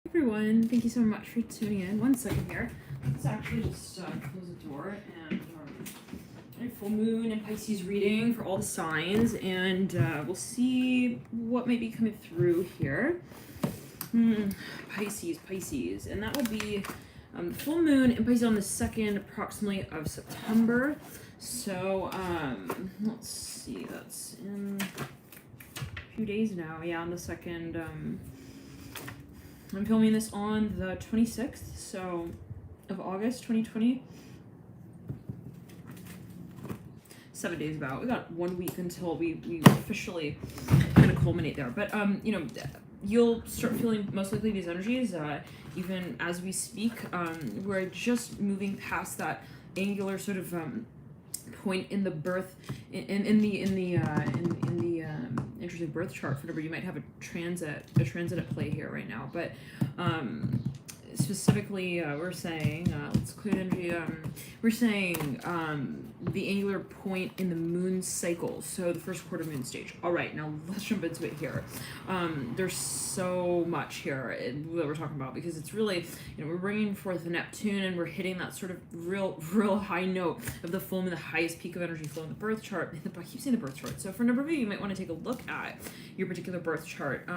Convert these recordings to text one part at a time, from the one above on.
Everyone, thank you so much for tuning in. 1 second here. Let's actually just close the door and a full moon and Pisces reading for all the signs, and we'll see what may be coming through here. Pisces, and that will be full moon and Pisces on the 2nd approximately of September. So let's see, that's in a few days now. Yeah, on the 2nd. I'm filming this on the 26th, so of August 2020. 7 days about. We got 1 week until we officially kind of culminate there. But you know, you'll start feeling most likely these energies even as we speak. We're just moving past that angular sort of point in the birth in the interesting birth chart for whatever. You might have a transit at play here right now, but specifically we're saying let's clear energy. We're saying the angular point in the moon cycle, so the first quarter moon stage. All right, now let's jump into it here. There's so much here that we're talking about, because it's really, you know, we're bringing forth the Neptune and we're hitting that sort of real high note of the full moon, the highest peak of energy flow in the birth chart. I keep saying the birth chart. So for a number of you might want to take a look at your particular birth chart.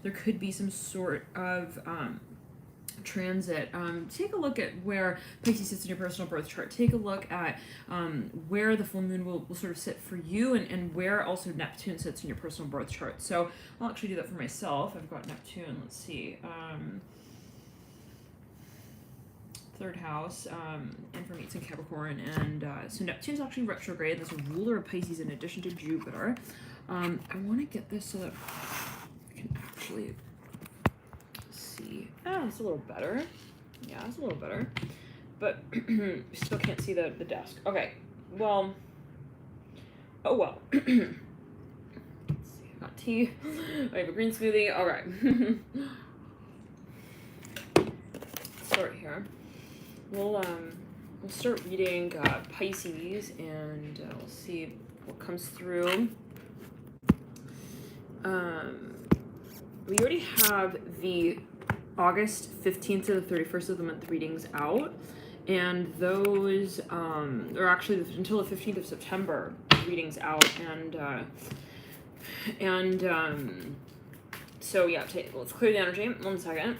There could be some sort of transit. Take a look at where Pisces sits in your personal birth chart. Take a look at where the full moon will sort of sit for you, and where also Neptune sits in your personal birth chart. So I'll actually do that for myself. I've got Neptune, let's see, 3rd house, and for me it's in Capricorn, and so Neptune's actually retrograde, and that's a ruler of Pisces in addition to Jupiter. I want to get this so that I can actually see. It's a little better. Yeah, it's a little better. But still can't see the desk. Okay. Well. Oh well. Let's see. I got tea. I have a green smoothie. All right. Start here. We'll start reading Pisces, and we'll see what comes through. We already have the August 15th to the 31st of the month readings out, and those are actually until the 15th of September readings out, and so yeah, let's clear the energy. 1 second.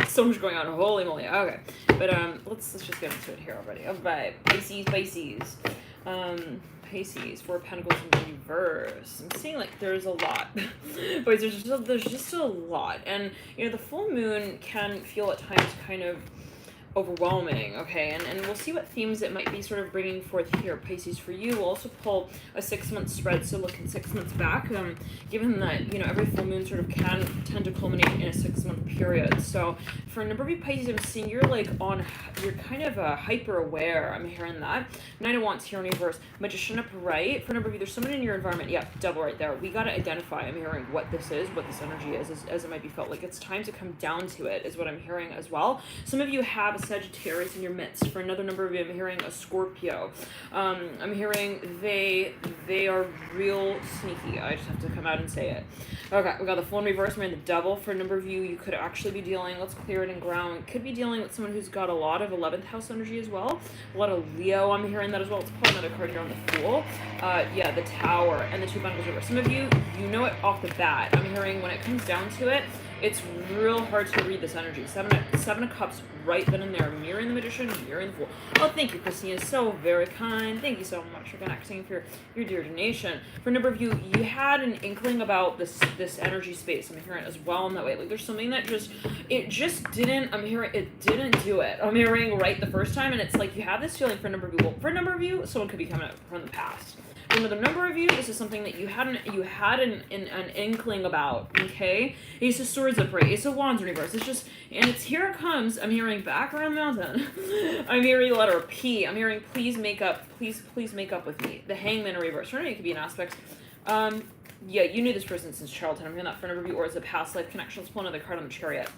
So much going on. Holy moly. Okay, but let's just get into it here already. All right, Pisces. Pisces, 4 of Pentacles in reverse. I'm seeing like there's a lot, but there's just a lot, and you know, the full moon can feel at times kind of overwhelming. Okay, and we'll see what themes it might be sort of bringing forth here, Pisces, for you. We'll also pull a 6-month spread, so looking 6 months back, given that, you know, every full moon sort of can tend to culminate in a 6-month period. So for a number of you Pisces, I'm seeing you're kind of hyper aware. I'm hearing that. 9 of Wands here in reverse. Magician upright. For a number of you, there's someone in your environment. Yeah, double right there. We got to identify. I'm hearing what this is, what this energy is, as it might be felt. Like it's time to come down to it, is what I'm hearing as well. Some of you have a Sagittarius in your midst. For another number of you, I'm hearing a Scorpio. I'm hearing they are real sneaky. I just have to come out and say it. Okay, we got the full in reverse. We're in the double. For a number of you, you could actually be dealing, let's clear it and ground, could be dealing with someone who's got a lot of 11th house energy as well. A lot of Leo, I'm hearing that as well. Let's pull another card here on the Fool. Yeah, the Tower and the 2 Pentacles reverse. Some of you, you know it off the bat. I'm hearing when it comes down to it, it's real hard to read this energy. 7 of Cups right then and there, mirroring the Magician, mirroring the Fool. Oh, thank you, Christina. So very kind. Thank you so much for connecting, for your dear donation. For a number of you, you had an inkling about this energy space. I'm hearing as well in that way. Like there's something that it just didn't. I'm hearing it didn't do it. I'm hearing right the first time, and it's like you have this feeling for a number of people. For a number of you, someone could be coming up from the past. For another number of you, this is something that you had an inkling about. Okay, Ace of Swords upright, Ace of Wands in reverse. It's just, and it's here it comes. I'm hearing back around the mountain. I'm hearing the letter P. I'm hearing please make up with me. The Hangman in reverse. Or it could be an aspect. Yeah, you knew this person since childhood. I'm hearing that for a number of you, or it's a past life connection. Let's pull another card on the Chariot.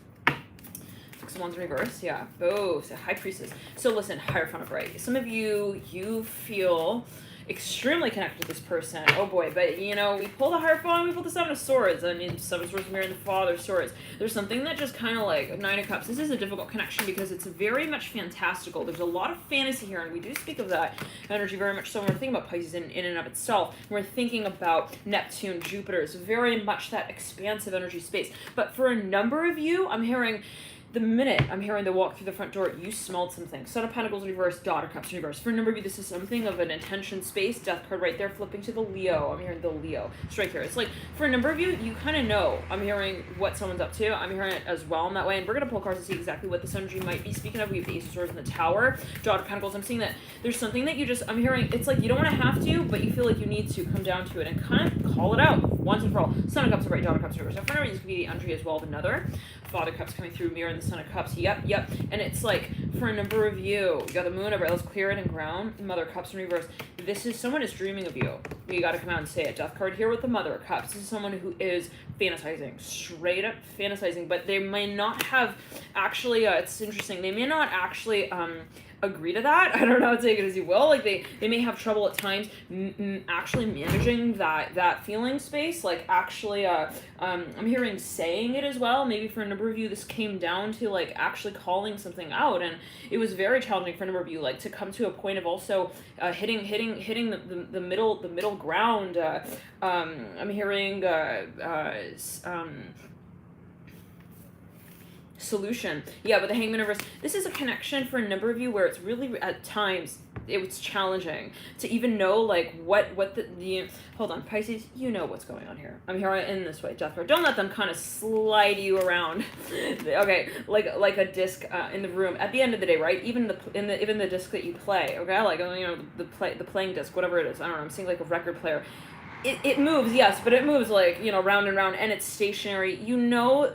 6 of Wands in reverse. Yeah, both. High Priestess. So listen, Hierophant upright. Some of you, you feel extremely connected to this person. Oh boy, but you know, we pull the Hierophant, we pull the Seven of Swords. I mean, Seven of Swords mirroring the Father of Swords. There's something that just kind of like Nine of Cups. This is a difficult connection because it's very much fantastical. There's a lot of fantasy here, and we do speak of that energy very much so when we're thinking about Pisces in and of itself. We're thinking about Neptune, Jupiter. It's very much that expansive energy space. But for a number of you, I'm hearing the minute I'm hearing the walk through the front door, you smelled something. Son of Pentacles in reverse, Daughter Cups in reverse. For a number of you, this is something of an intention space. Death card right there, flipping to the Leo. I'm hearing the Leo straight here. It's like, for a number of you, you kind of know. I'm hearing what someone's up to. I'm hearing it as well in that way. And we're going to pull cards to see exactly what this energy might be. Speaking of, we have the Ace of Swords in the Tower. Daughter of Pentacles, I'm seeing that there's something that you just, I'm hearing, it's like you don't want to have to, but you feel like you need to come down to it and kind of call it out once and for all. Son of Cups right, Daughter Cups in reverse. So for a number of you, this could be the energy as well of another. Father Cups coming through, mirroring the Son of Cups. Yep. And it's like, for a number of you got the Moon over. Let's clear it and ground. Mother Cups in reverse. This is someone is dreaming of you. You got to come out and say it. Death card here with the Mother Cups. This is someone who is fantasizing, straight up fantasizing, but they may not have actually, it's interesting, they may not actually agree to that. I don't know, take it as you will. Like they may have trouble at times actually managing that feeling space. Like actually, I'm hearing saying it as well. Maybe for a number of you, this came down to like actually calling something out, and it was very challenging for a number of you, like to come to a point of also hitting the middle ground. I'm hearing solution. Yeah, but the Hangman reverse, this is a connection for a number of you where it's really at times it's challenging to even know like what the hold on, Pisces, you know what's going on here. I'm here in this way, Death card. Don't let them kind of slide you around. Okay, like a disc in the room. At the end of the day, right? Even the disc that you play. Okay, like you know the playing disc, whatever it is. I don't know. I'm seeing like a record player. It moves, yes, but it moves like, you know, round and round, and it's stationary. You know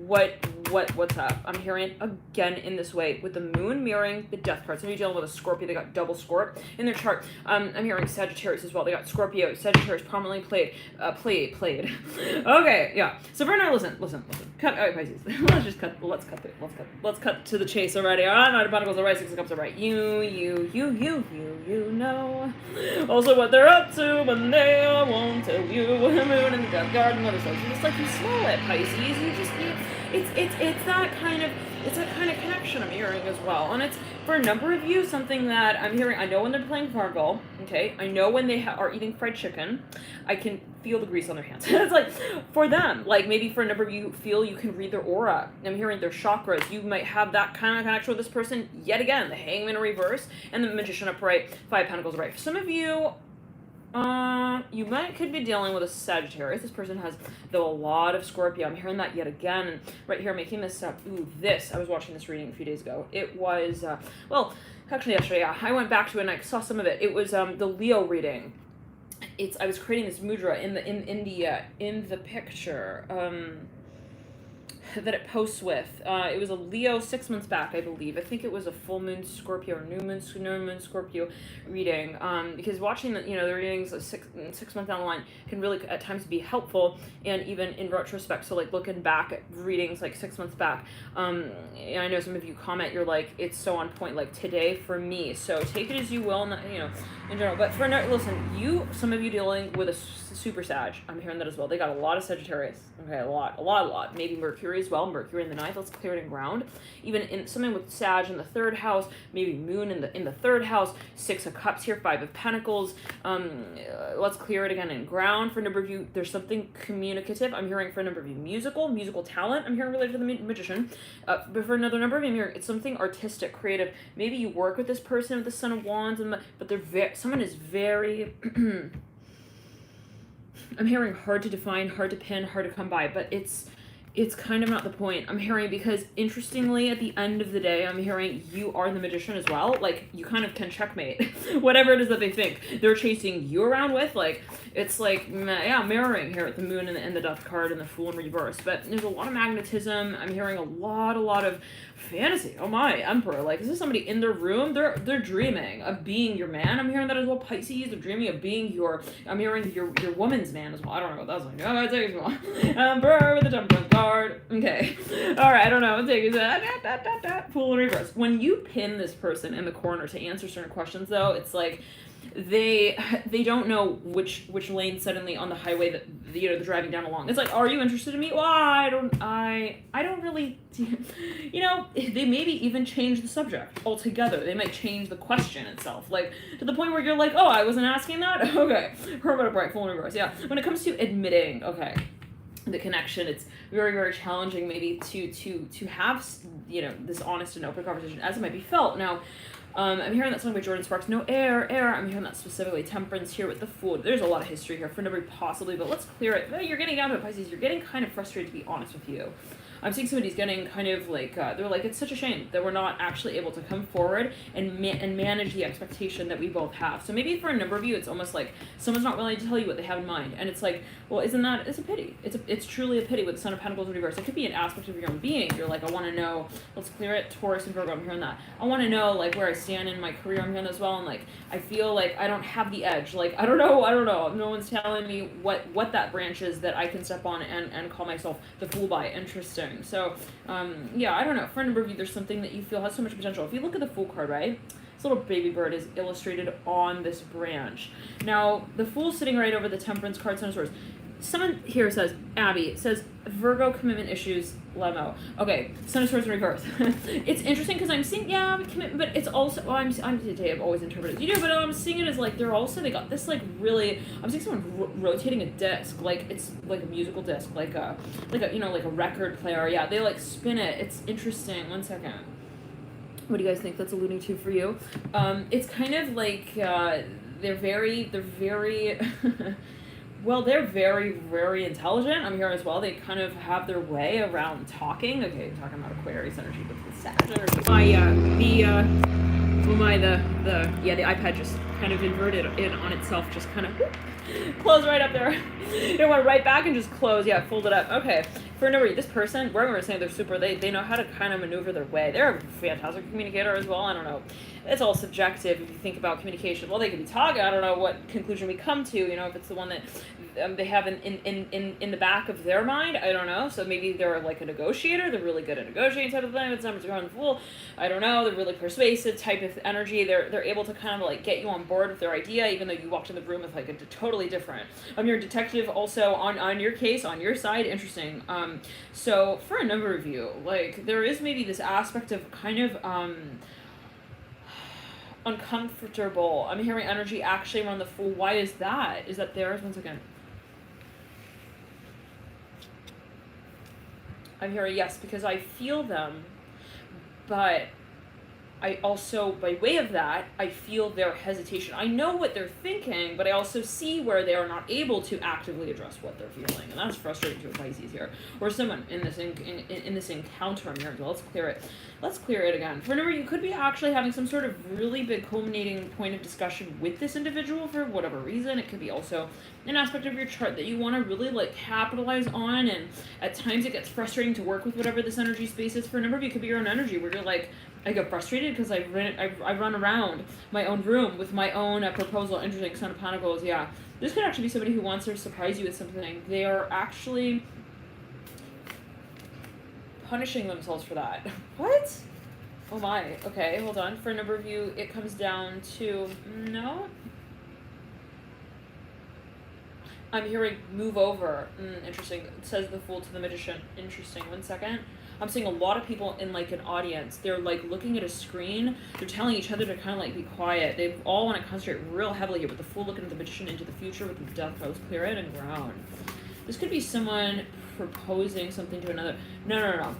what's up. I'm hearing it again in this way with the Moon mirroring the Death card. Somebody dealing with a Scorpio, they got double Scorp in their chart. I'm hearing Sagittarius as well. They got Scorpio, Sagittarius prominently played. Okay, yeah. So for now, listen. Cut. All right, Pisces. Let's cut to the chase already. Nine of Pentacles, all right. Six of Cups, all right. You know. Also what they're up to, but they won't tell you. Moon in the Death card and other stuff. You just like you smell it, Pisces. It's that kind of connection I'm hearing as well, and it's for a number of you something that I'm hearing. I know when they're playing Fargo, okay. I know when they are eating fried chicken. I can feel the grease on their hands. It's like for them, like maybe for a number of you feel you can read their aura. I'm hearing their chakras. You might have that kind of connection with this person. Yet again, the Hangman in reverse and the Magician upright, Five of Pentacles right. For some of you, you could be dealing with a Sagittarius. This person has, though, a lot of Scorpio. I'm hearing that yet again. And right here, making this up. I was watching this reading a few days ago. It was, actually yesterday, yeah. I went back to it and I saw some of it. It was, the Leo reading. I was creating this mudra in the picture, that it posts with. It was a Leo 6 months back, I believe. I think it was a full moon Scorpio or new moon Scorpio reading. Because watching the readings 6 months down the line can really at times be helpful, and even in retrospect. So like looking back at readings like 6 months back, and I know some of you comment, you're like, it's so on point, like today for me. So take it as you will, not, in general. But for now, listen, some of you dealing with a super Sag. I'm hearing that as well. They got a lot of Sagittarius. Okay, a lot. Maybe Mercury as well. Mercury in the 9th. Let's clear it in ground. Even in something with Sag in the 3rd house. Maybe Moon in the 3rd house. Six of Cups here. Five of Pentacles. Let's clear it again in ground. For a number of you, there's something communicative. I'm hearing for a number of you musical talent. I'm hearing related to the Magician. But for another number of you, I'm hearing it's something artistic, creative. Maybe you work with this person with the Son of Wands, but someone is very. I'm hearing hard to define, hard to pin, hard to come by, but it's kind of not the point. I'm hearing, because interestingly, at the end of the day, I'm hearing you are the Magician as well. Like, you kind of can checkmate whatever it is that they think they're chasing you around with. Like, it's like, yeah, mirroring here with the Moon and the Death card and the Fool in reverse. But there's a lot of magnetism. I'm hearing a lot of fantasy. Oh my, Emperor. Like, is this somebody in their room? They're dreaming of being your man. I'm hearing that as well. Pisces, they're dreaming of being I'm hearing your woman's man as well. I don't know what that's like. Oh, I take it as well. Emperor with the Temperance. card. Okay. All right, I don't know. I'll take it. Fool in reverse. When you pin this person in the corner to answer certain questions, though, it's like they don't know which lane suddenly on the highway that they're driving down along. It's like, are you interested in me? Well, I don't really, they maybe even change the subject altogether. They might change the question itself, like to the point where you're like, oh, I wasn't asking that. Okay, hermit bright, full in reverse. Yeah, when it comes to admitting, okay, the connection, it's very, very challenging maybe to have this honest and open conversation as it might be felt. Now, I'm hearing that song by Jordan Sparks, no air. I'm hearing that specifically temperance here with the Fool. There's a lot of history here for nobody possibly, but let's clear it. You're getting down to it, Pisces. You're getting kind of frustrated, to be honest with you. I'm seeing somebody's getting kind of like, they're like, it's such a shame that we're not actually able to come forward and manage the expectation that we both have. So maybe for a number of you, it's almost like someone's not willing to tell you what they have in mind. And it's like, well, it's a pity. It's truly a pity with the Son of Pentacles in reverse. It could be an aspect of your own being. You're like, I want to know, let's clear it, Taurus and Virgo, I'm hearing that. I want to know like where I stand in my career, I'm hearing as well. And like, I feel like I don't have the edge. Like, I don't know. No one's telling me what that branch is that I can step on and call myself the Fool by. Interesting. So, yeah, I don't know. For a number of you, there's something that you feel has so much potential. If you look at the Fool card, right? This little baby bird is illustrated on this branch. Now, the Fool sitting right over the Temperance card, Son of Swords. Someone here says, Abby, says, Virgo commitment issues, Lemo. Okay, Son of Swords in reverse. It's interesting because I'm seeing, commitment, but it's also, I've always interpreted it. You do, but I'm seeing it as like, they got this like really, I'm seeing someone rotating a disc, like it's like a musical disc, like a record player. Yeah, they like spin it. It's interesting. One second. What do you guys think that's alluding to for you? It's kind of like, they're very, well, they're very, very intelligent. I'm here as well. They kind of have their way around talking. Okay, talking about Aquarius energy, but the Sag energy. The iPad just kind of inverted in on itself, just kind of close right up there. It went right back and just close. Yeah, fold it up. Okay. For a number of you, this person, we're going to say they're super, they know how to kind of maneuver their way. They're a fantastic communicator as well. I don't know. It's all subjective if you think about communication. Well, they could be talking. I don't know what conclusion we come to, if it's the one that they have in the back of their mind. I don't know. So maybe they're like a negotiator. They're really good at negotiating type of thing. It's numbers going Fool. I don't know. They're really persuasive type of energy. They're able to kind of like get you on board with their idea, even though you walked in the room with like a totally different. You're a detective also on your case, on your side. Interesting. So for a number of you, like there is maybe this aspect of kind of uncomfortable. I'm hearing energy actually around the Fool. Why is that? Is that theirs? One second. I'm hearing yes, because I feel them, but I also, by way of that, I feel their hesitation. I know what they're thinking, but I also see where they are not able to actively address what they're feeling, and that's frustrating to a Pisces here, or someone in this in this encounter. I'm hearing. Let's clear it. Let's clear it again. For a number, you could be actually having some sort of really big culminating point of discussion with this individual for whatever reason. It could be also an aspect of your chart that you want to really like capitalize on, and at times it gets frustrating to work with whatever this energy space is. For a number of you, it could be your own energy where you're like, I get frustrated because I run around my own room with my own proposal. Interesting. Son of Pentacles. Yeah, this could actually be somebody who wants to surprise you with something. They are actually punishing themselves for that. What? Oh my. Okay, hold on. For a number of you, it comes down to no. I'm hearing move over. Interesting. It says the Fool to the Magician. Interesting. One second. I'm seeing a lot of people in like an audience. They're like looking at a screen. They're telling each other to kind of like be quiet. They all want to concentrate real heavily here, with the Fool looking at the Magician into the future with the Death House, clear it and ground. This could be someone proposing something to another. No.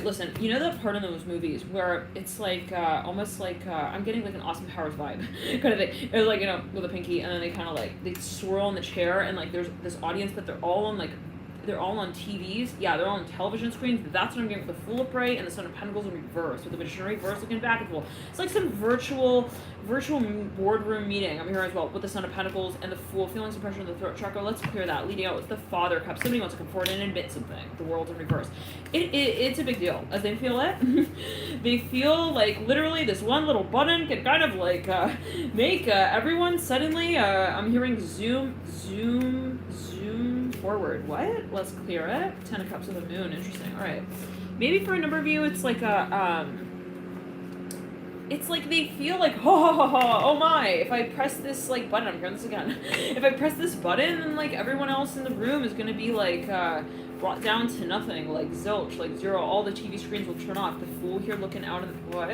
Listen, you know that part in those movies where it's like almost like I'm getting like an Austin Powers vibe kind of thing. It was like, with a pinky, and then they kind of like they swirl in the chair, and like there's this audience, but they're all on TVs. Yeah, they're all on television screens. That's what I'm getting with the Fool upright and the Son of Pentacles in reverse, with the Magician in reverse looking back at the Fool. It's like some virtual boardroom meeting. I'm here as well with the Son of Pentacles and the Fool, feeling some pressure in the throat chakra. Let's clear that. Leading out with the Father Cup. Somebody wants to come forward and admit something. The World's in reverse. It's a big deal as they feel it. They feel like literally this one little button can kind of like make everyone suddenly. I'm hearing zoom forward. What? Let's clear it. 10 of Cups with the Moon. Interesting. All right. Maybe for a number of you, it's like a, it's like they feel like, oh my, if I press this, like, button, I'm hearing this again. If I press this button, then, like, everyone else in the room is going to be, like, brought down to nothing, like, zilch, like, zero. All the TV screens will turn off. The Fool here looking out of the, what?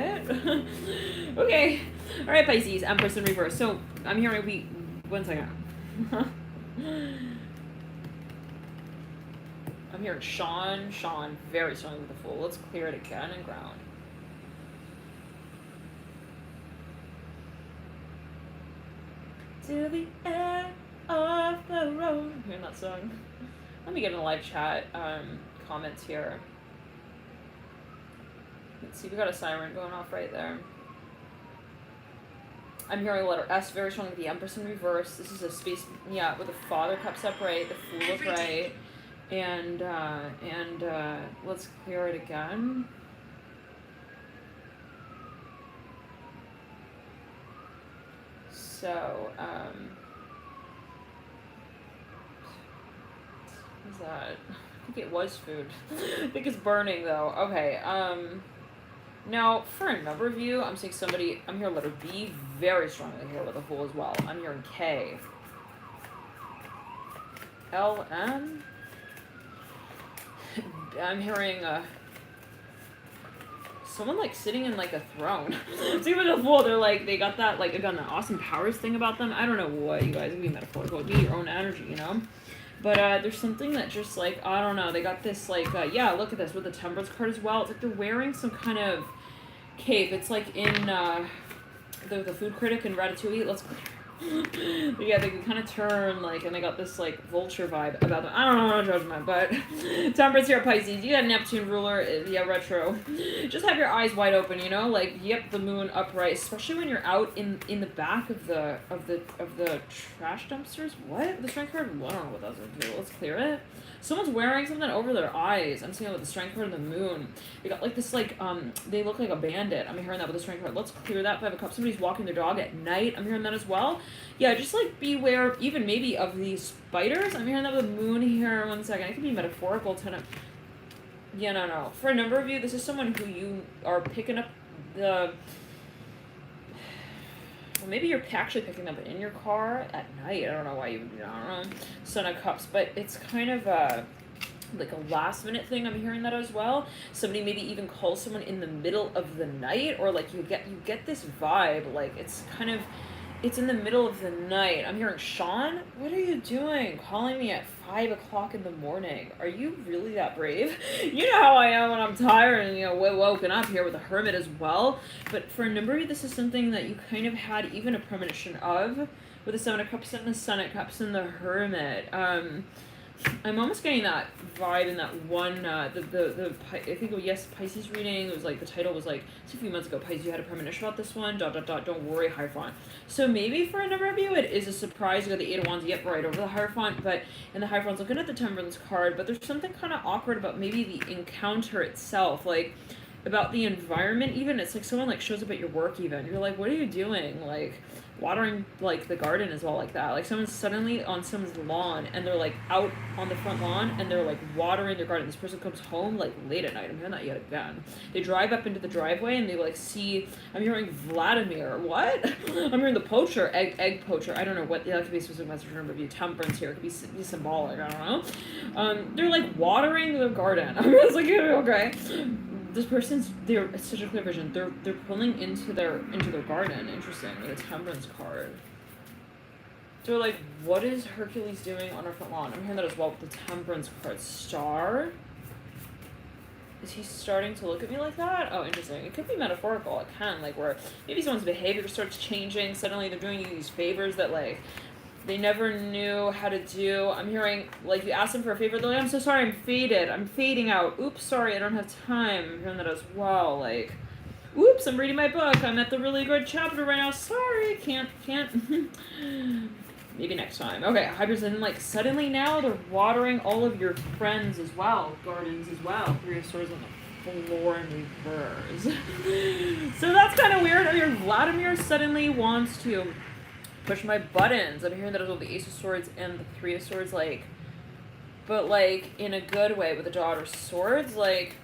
Okay. All right, Pisces, Empress in reverse. So, I'm hearing, one second. I'm hearing Sean, very strongly with the Fool. Let's clear it again and ground. To the end of the road. I'm hearing that song. Let me get in the live chat comments here. Let's see, we got a siren going off right there. I'm hearing the letter S very strongly with the Empress in reverse. This is a space, yeah, with the Father Cups upright, the Fool upright, and let's clear it again. So, what's that? I think it was food. I think it's burning though. Okay, now for a number of you, I'm seeing somebody, I'm hearing letter B very strongly here with a Fool as well. I'm hearing K. L, M. I'm hearing, someone like sitting in like a throne. See with a Fool, they're like, they got that, like, again, that awesome powers thing about them. I don't know what, you guys, it can be metaphorical, it can be your own energy, you know? But there's something that just like, I don't know, they got this like, yeah, look at this with the Temperance card as well. It's like they're wearing some kind of cape. It's like in the food critic and Ratatouille. Let's but yeah, they can kind of turn like, and they got this like vulture vibe about them. I don't know, no judgment, but Temperance here, Pisces. You got Neptune ruler, yeah, retro. Just have your eyes wide open, you know, like, yep, the Moon upright, especially when you're out in the back of the trash dumpsters. What? The Strength card? I don't know what that's gonna do. Let's clear it. Someone's wearing something over their eyes. I'm seeing it with the Strength card and the Moon. They got like this like they look like a bandit. I'm hearing that with the Strength card. Let's clear that. 5 of Cups. Somebody's walking their dog at night. I'm hearing that as well. Yeah, just like beware even maybe of these spiders. I'm hearing that with the Moon here. 1 second. It could be metaphorical. Yeah, no. For a number of you, this is someone who you are picking up the. Well, maybe you're actually picking up in your car at night. I don't know why you. I don't know. Son of Cups, but it's kind of like a last minute thing. I'm hearing that as well. Somebody maybe even calls someone in the middle of the night, or like you get this vibe like it's in the middle of the night. I'm hearing Sean, what are you doing calling me at 5 o'clock in the morning? Are you really that brave? You know how I am when I'm tired and, you know, woken up here with a Hermit as well. But for a number of you, this is something that you kind of had even a premonition of with the 7 of Cups and the Sun of Cups and the Hermit. I'm almost getting that vibe in that one, I think it was, yes, Pisces reading. It was like, the title was like, it's a few months ago, Pisces, you had a premonition about this one, ... don't worry, Hierophant. So maybe for a number of you, it is a surprise. You got the 8 of Wands, yep, right over the Hierophant, and the Hierophant's looking at the Temperance card, but there's something kind of awkward about maybe the encounter itself, like, about the environment even. It's like someone like shows up at your work even. You're like, what are you doing? Like, watering like the garden as well, like that. Like someone's suddenly on someone's lawn and they're like out on the front lawn and they're like watering their garden. This person comes home like late at night. I'm hearing that yet again. They drive up into the driveway and they like see, I'm hearing Vladimir. What? I'm hearing the poacher, egg poacher. I don't know what, that could be a specific message from review. Temperance here. It could be symbolic. I don't know. They're like watering their garden. I'm just like, okay. This person's, it's such a clear vision. They're pulling into their garden. Interesting. With a Temperance card. So like, what is Hercules doing on our front lawn? I'm hearing that as well with the Temperance card. Star? Is he starting to look at me like that? Oh, interesting. It could be metaphorical. It can, like, where maybe someone's behavior starts changing. Suddenly they're doing you these favors that, like, they never knew how to do. I'm hearing, like, you ask them for a favor, they're like, I'm so sorry, I'm faded. I'm fading out. Oops, sorry, I don't have time. I'm hearing that as well. Like, oops, I'm reading my book. I'm at the really good chapter right now. Sorry, can't. Maybe next time. Okay, hybrids, and, like, suddenly now they're watering all of your friends as well. Gardens as well. 3 of Swords on the floor in reverse. So that's kind of weird. I mean, Vladimir suddenly wants to push my buttons. I'm hearing that as well, the Ace of Swords and the 3 of Swords, like, but like in a good way with the Daughter of Swords, like,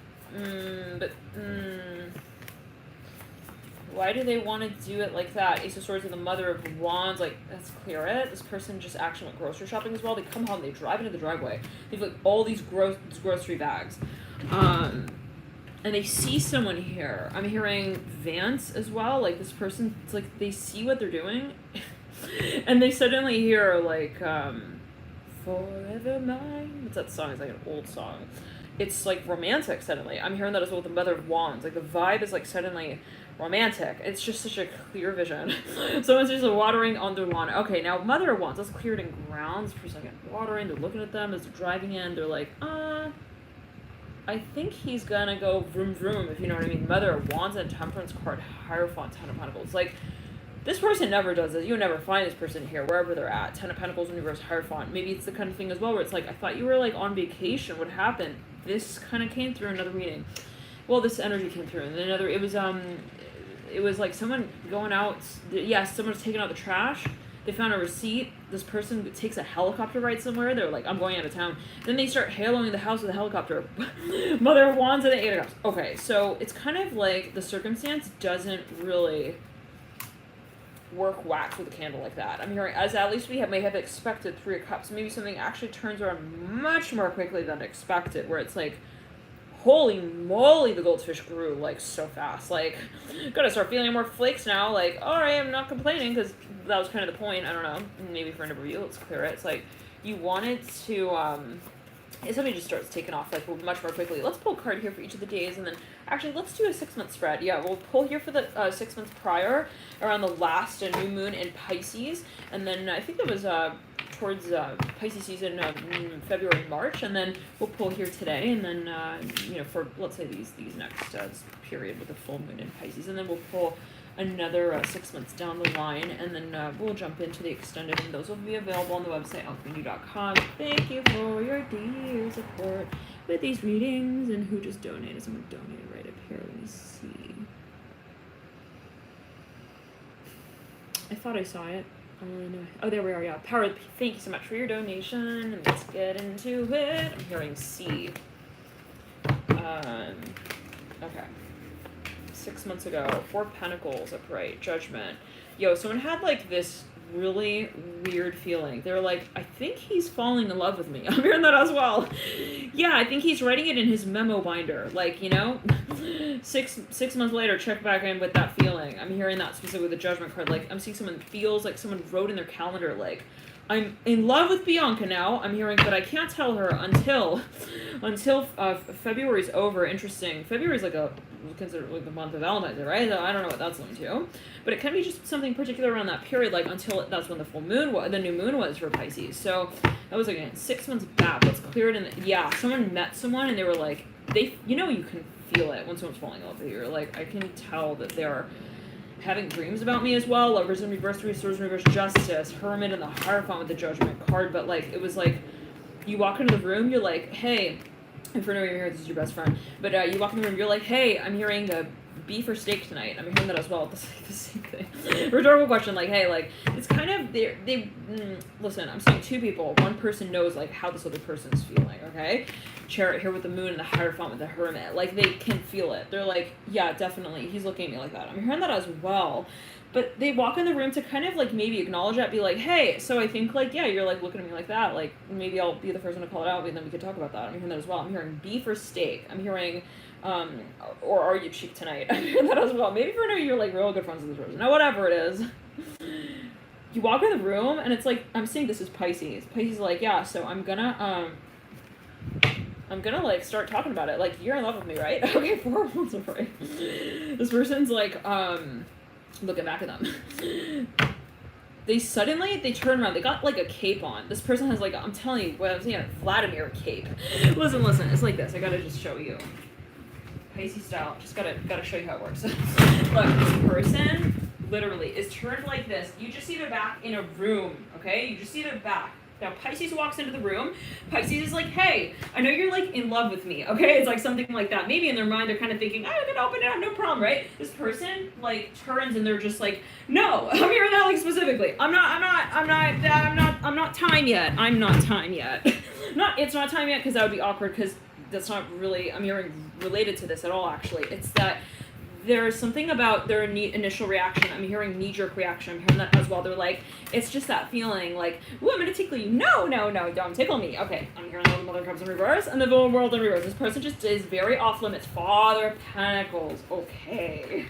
why do they want to do it like that? Ace of Swords with the Mother of Wands, like, let's clear it. This person just actually went grocery shopping as well. They come home, they drive into the driveway. They've like all these grocery bags. And they see someone here. I'm hearing Vance as well. Like, this person, it's like they see what they're doing. And they suddenly hear, like, Forever Mine. What's that song? It's like an old song. It's like romantic suddenly. I'm hearing that as well with the Mother of Wands. Like, the vibe is like suddenly romantic. It's just such a clear vision. Someone's just watering on their lawn. Okay, now Mother of Wands, let's clear it in grounds. Person again watering, they're looking at them as they're driving in. They're like, I think he's gonna go vroom vroom, if you know what I mean. Mother of Wands and Temperance card, Hierophant, Ten of Pentacles. Like, this person never does this. You never find this person here, wherever they're at. Ten of Pentacles in reverse, Hierophant. Maybe it's the kind of thing as well where it's like, I thought you were like on vacation. What happened? This kind of came through another reading. Well, this energy came through. And then another, it was like someone going out. Yes, someone's taking out the trash. They found a receipt. This person takes a helicopter ride somewhere. They're like, I'm going out of town. Then they start haloing the house with a helicopter. Mother of Wands and the Eight of Cups. Okay, so it's kind of like the circumstance doesn't really work wax with a candle like that. I'm hearing, as at least may have expected, Three of Cups. Maybe something actually turns around much more quickly than expected, where it's like, holy moly, the goldfish grew like so fast. Like, gotta start feeling more flakes now. Like, all right, I'm not complaining, because that was kind of the point. I don't know. Maybe for a number of you, let's clear it. It's like you wanted to. Somebody just starts taking off like much more quickly. Let's pull a card here for each of the days, and then actually let's do a 6-month spread. Yeah, we'll pull here for the 6 months prior, around the last new moon in Pisces, and then I think that was towards Pisces season, February, March, and then we'll pull here today, and then for let's say these next period with the full moon in Pisces, and then we'll pull another 6 months down the line, and then we'll jump into the extended, and those will be available on the website alchemy.com. Thank you for your dear support with these readings. And who just donated? Someone donated right up here. Let me see. I thought I saw it. Oh, there we are. Yeah, Power. Thank you so much for your donation. And let's get into it. I'm hearing C. Okay. 6 months ago, Four of Pentacles upright, Judgment. Yo, someone had like this really weird feeling. They're like, I think he's falling in love with me. I'm hearing that as well. Yeah, I think he's writing it in his memo binder. Like, you know, six months later, check back in with that feeling. I'm hearing that specifically with the Judgment card. Like, I'm seeing someone feels like someone wrote in their calendar, like, I'm in love with Bianca now. I'm hearing, but I can't tell her until February's over. Interesting. February's like considered like the month of Elements, right? So I don't know what that's linked to, but it can be just something particular around that period, like until that's when the full moon was, the new moon was for Pisces. So that was again 6 months back. Let's clear it. And yeah, someone met someone and they were like, you can feel it when someone's falling in love with you. You're like, I can tell that they're having dreams about me as well. Lovers in reverse, Three of Swords in reverse, Justice, Hermit, and the Hierophant with the Judgment card. But like, it was like, you walk into the room, you're like, hey, and for no reason, this is your best friend. But you walk in the room, you're like, hey, I'm hearing beef or steak tonight. I'm hearing that as well. It's like the same thing. Rhetorical question, like, hey, like, it's kind of, listen, I'm saying two people. One person knows, like, how this other person's feeling, okay? Chariot here with the moon and the Hierophant with the Hermit. Like, they can feel it. They're like, yeah, definitely. He's looking at me like that. I'm hearing that as well. But they walk in the room to kind of, like, maybe acknowledge that, be like, hey, so I think, like, yeah, you're, like, looking at me like that. Like, maybe I'll be the first one to call it out, and then we could talk about that. I'm hearing that as well. I'm hearing beef or steak. I'm hearing, or are you cheap tonight? I'm hearing that as well. Maybe for now you're, like, real good friends with this person. Now, whatever it is. You walk in the room, and it's like, I'm saying this is Pisces. Pisces is like, yeah, so I'm gonna, like, start talking about it. Like, you're in love with me, right? Okay, 4 months away. This person's like, looking back at them. They turn around. They got, like, a cape on. This person has, like, I'm telling you, I'm saying, a Vladimir cape. Listen, it's like this. I gotta just show you. Pisces style. Just gotta show you how it works. Look, this person literally is turned like this. You just see their back in a room, okay? You just see their back. Now, Pisces walks into the room. Pisces is like, hey, I know you're, like, in love with me, okay? It's like something like that. Maybe in their mind, they're kind of thinking, I'm gonna open it up, no problem, right? This person, like, turns and they're just like, no, I'm hearing that, like, specifically. I'm not time yet. I'm not time yet. It's not time yet, because that would be awkward, because that's not really, I'm hearing related to this at all, actually. It's that there's something about their initial reaction. I'm hearing knee-jerk reaction. I'm hearing that as well. They're like, it's just that feeling like, ooh, I'm going to tickle you. No, don't tickle me. Okay, I'm hearing the Mother of Cups in reverse and the Villain World in reverse. This person just is very off limits. Father of Pentacles. Okay.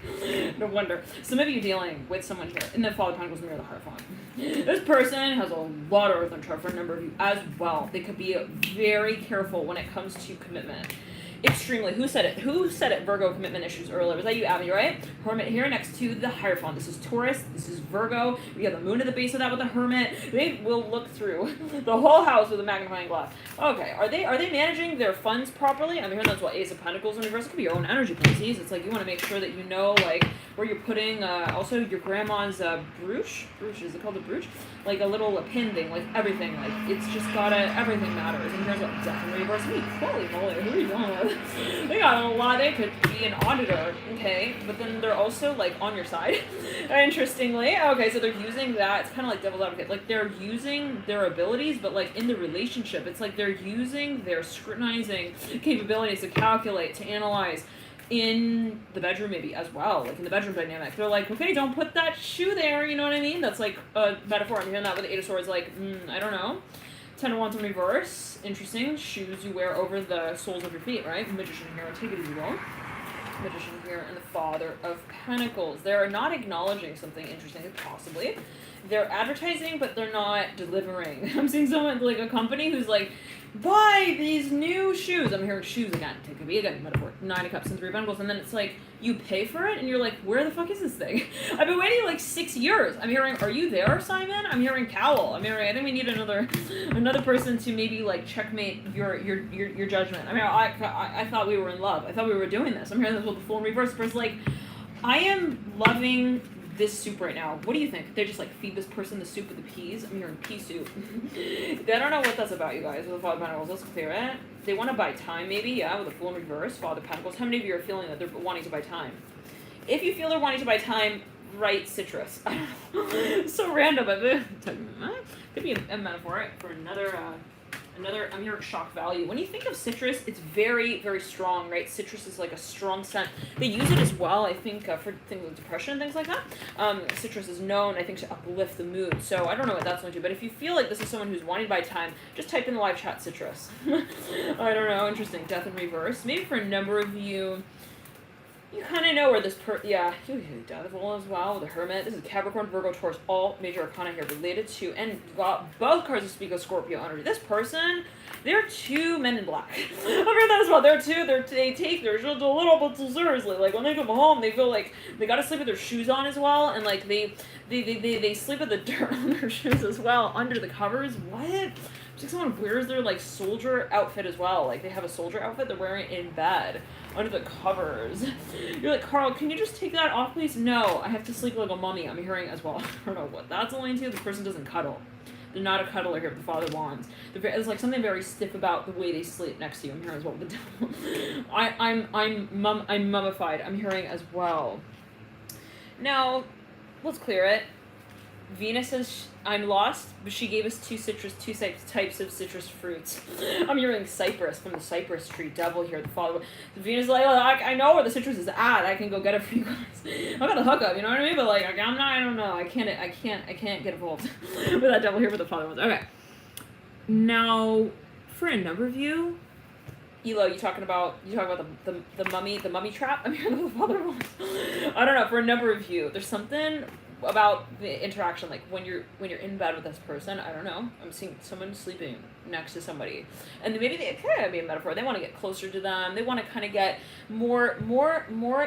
No wonder. Some of you dealing with someone here. And then Father of Pentacles mirror the Hierophant. This person has a lot of earth and chart for a number of you as well. They could be very careful when it comes to commitment. Extremely. Who said it? Virgo commitment issues earlier. Was that you, Abby, right? Hermit here next to the Hierophant. This is Taurus. This is Virgo. We have the moon at the base of that with the Hermit. They will look through the whole house with a magnifying glass. Okay. Are they managing their funds properly? I'm hearing that's what Ace of Pentacles in reverse. It could be your own energy, Pisces. It's like you want to make sure that you know like where you're putting also your grandma's brooch. Is it called a brooch? Like a little pin thing, like everything. Like it's just everything matters. And here's what Death in reverse. Holy moly, who are you dealing with? They got a lot. They could be an auditor, okay? But then they're also like on your side. Interestingly, okay, so they're using that. It's kind of like devil's advocate. Like they're using their abilities, but like in the relationship, it's like they're using their scrutinizing capabilities to calculate, to analyze. In the bedroom maybe as well, like in the bedroom dynamic. They're like, okay, don't put that shoe there, you know what I mean? That's like a metaphor. I'm hearing that with the Eight of Swords, like, I don't know. Ten of Wands in reverse. Interesting. Shoes you wear over the soles of your feet, right? Magician here. Take it as you will. Magician here and the Father of Pentacles. They're not acknowledging something interesting, possibly. They're advertising, but they're not delivering. I'm seeing someone, like a company who's like, buy these new shoes. I'm hearing shoes again. It could be again, metaphor. 9 of Cups and 3 of Pentacles. And then it's like, you pay for it, and you're like, where the fuck is this thing? I've been waiting like 6 years. I'm hearing, are you there, Simon? I'm hearing Cowl. I think we need another person to maybe like checkmate your judgment. I mean, I thought we were in love. I thought we were doing this. I'm hearing this with the Fool in reverse. The person's like, I am loving this soup right now. What do you think? They just like feed this person the soup with the peas. I'm hearing pea soup. They don't know what that's about, you guys, with the Father of Pentacles. Let's clear it. They want to buy time, maybe, yeah, with the Fool in reverse, Father of Pentacles. How many of you are feeling that they're wanting to buy time? If you feel they're wanting to buy time, write citrus. I don't know. So random, but could be a metaphor for another, I'm hearing shock value. When you think of citrus, it's very, very strong, right? Citrus is like a strong scent. They use it as well, I think, for things like depression and things like that. Citrus is known, I think, to uplift the mood. So I don't know what that's going to, but if you feel like this is someone who's wanting to buy time, just type in the live chat citrus. I don't know, interesting. Death in reverse. Maybe for a number of you, you kind of know where this Devil as well, the Hermit. This is Capricorn, Virgo, Taurus, all major arcana here related to, and got both cards to speak of Scorpio energy. This person, they're 2 men in black. I've heard that as well. They take their shit a little bit too seriously. Like when they come home, they feel like they gotta sleep with their shoes on as well, and like they sleep with the dirt on their shoes as well under the covers. What? It's like someone wears their like soldier outfit as well. Like they have a soldier outfit they're wearing in bed under the covers. You're like, Carl, can you just take that off, please? No, I have to sleep like a mummy. I'm hearing as well. I don't know what that's only to. This person doesn't cuddle. They're not a cuddler here, but the Father of Wands. There's like something very stiff about the way they sleep next to you. I'm hearing as well with the devil. I'm mummified. I'm hearing as well. Now, let's clear it. Venus says, I'm lost, but she gave us two types of citrus fruits. I'm hearing cypress from the cypress tree. Devil here, the Father. Venus is like, I know where the citrus is at. I can go get it for you guys. I got the hookup, you know what I mean? But like, I don't know. I can't get involved with that devil here with the Father. Okay. Now, for a number of you, Elo, you talking about the mummy trap? I'm hearing the Father of Wands. I don't know. For a number of you, there's something about the interaction, like when you're in bed with this person. I don't know, I'm seeing someone sleeping next to somebody, and maybe they could be a metaphor. They want to get closer to them. They want to kind of get more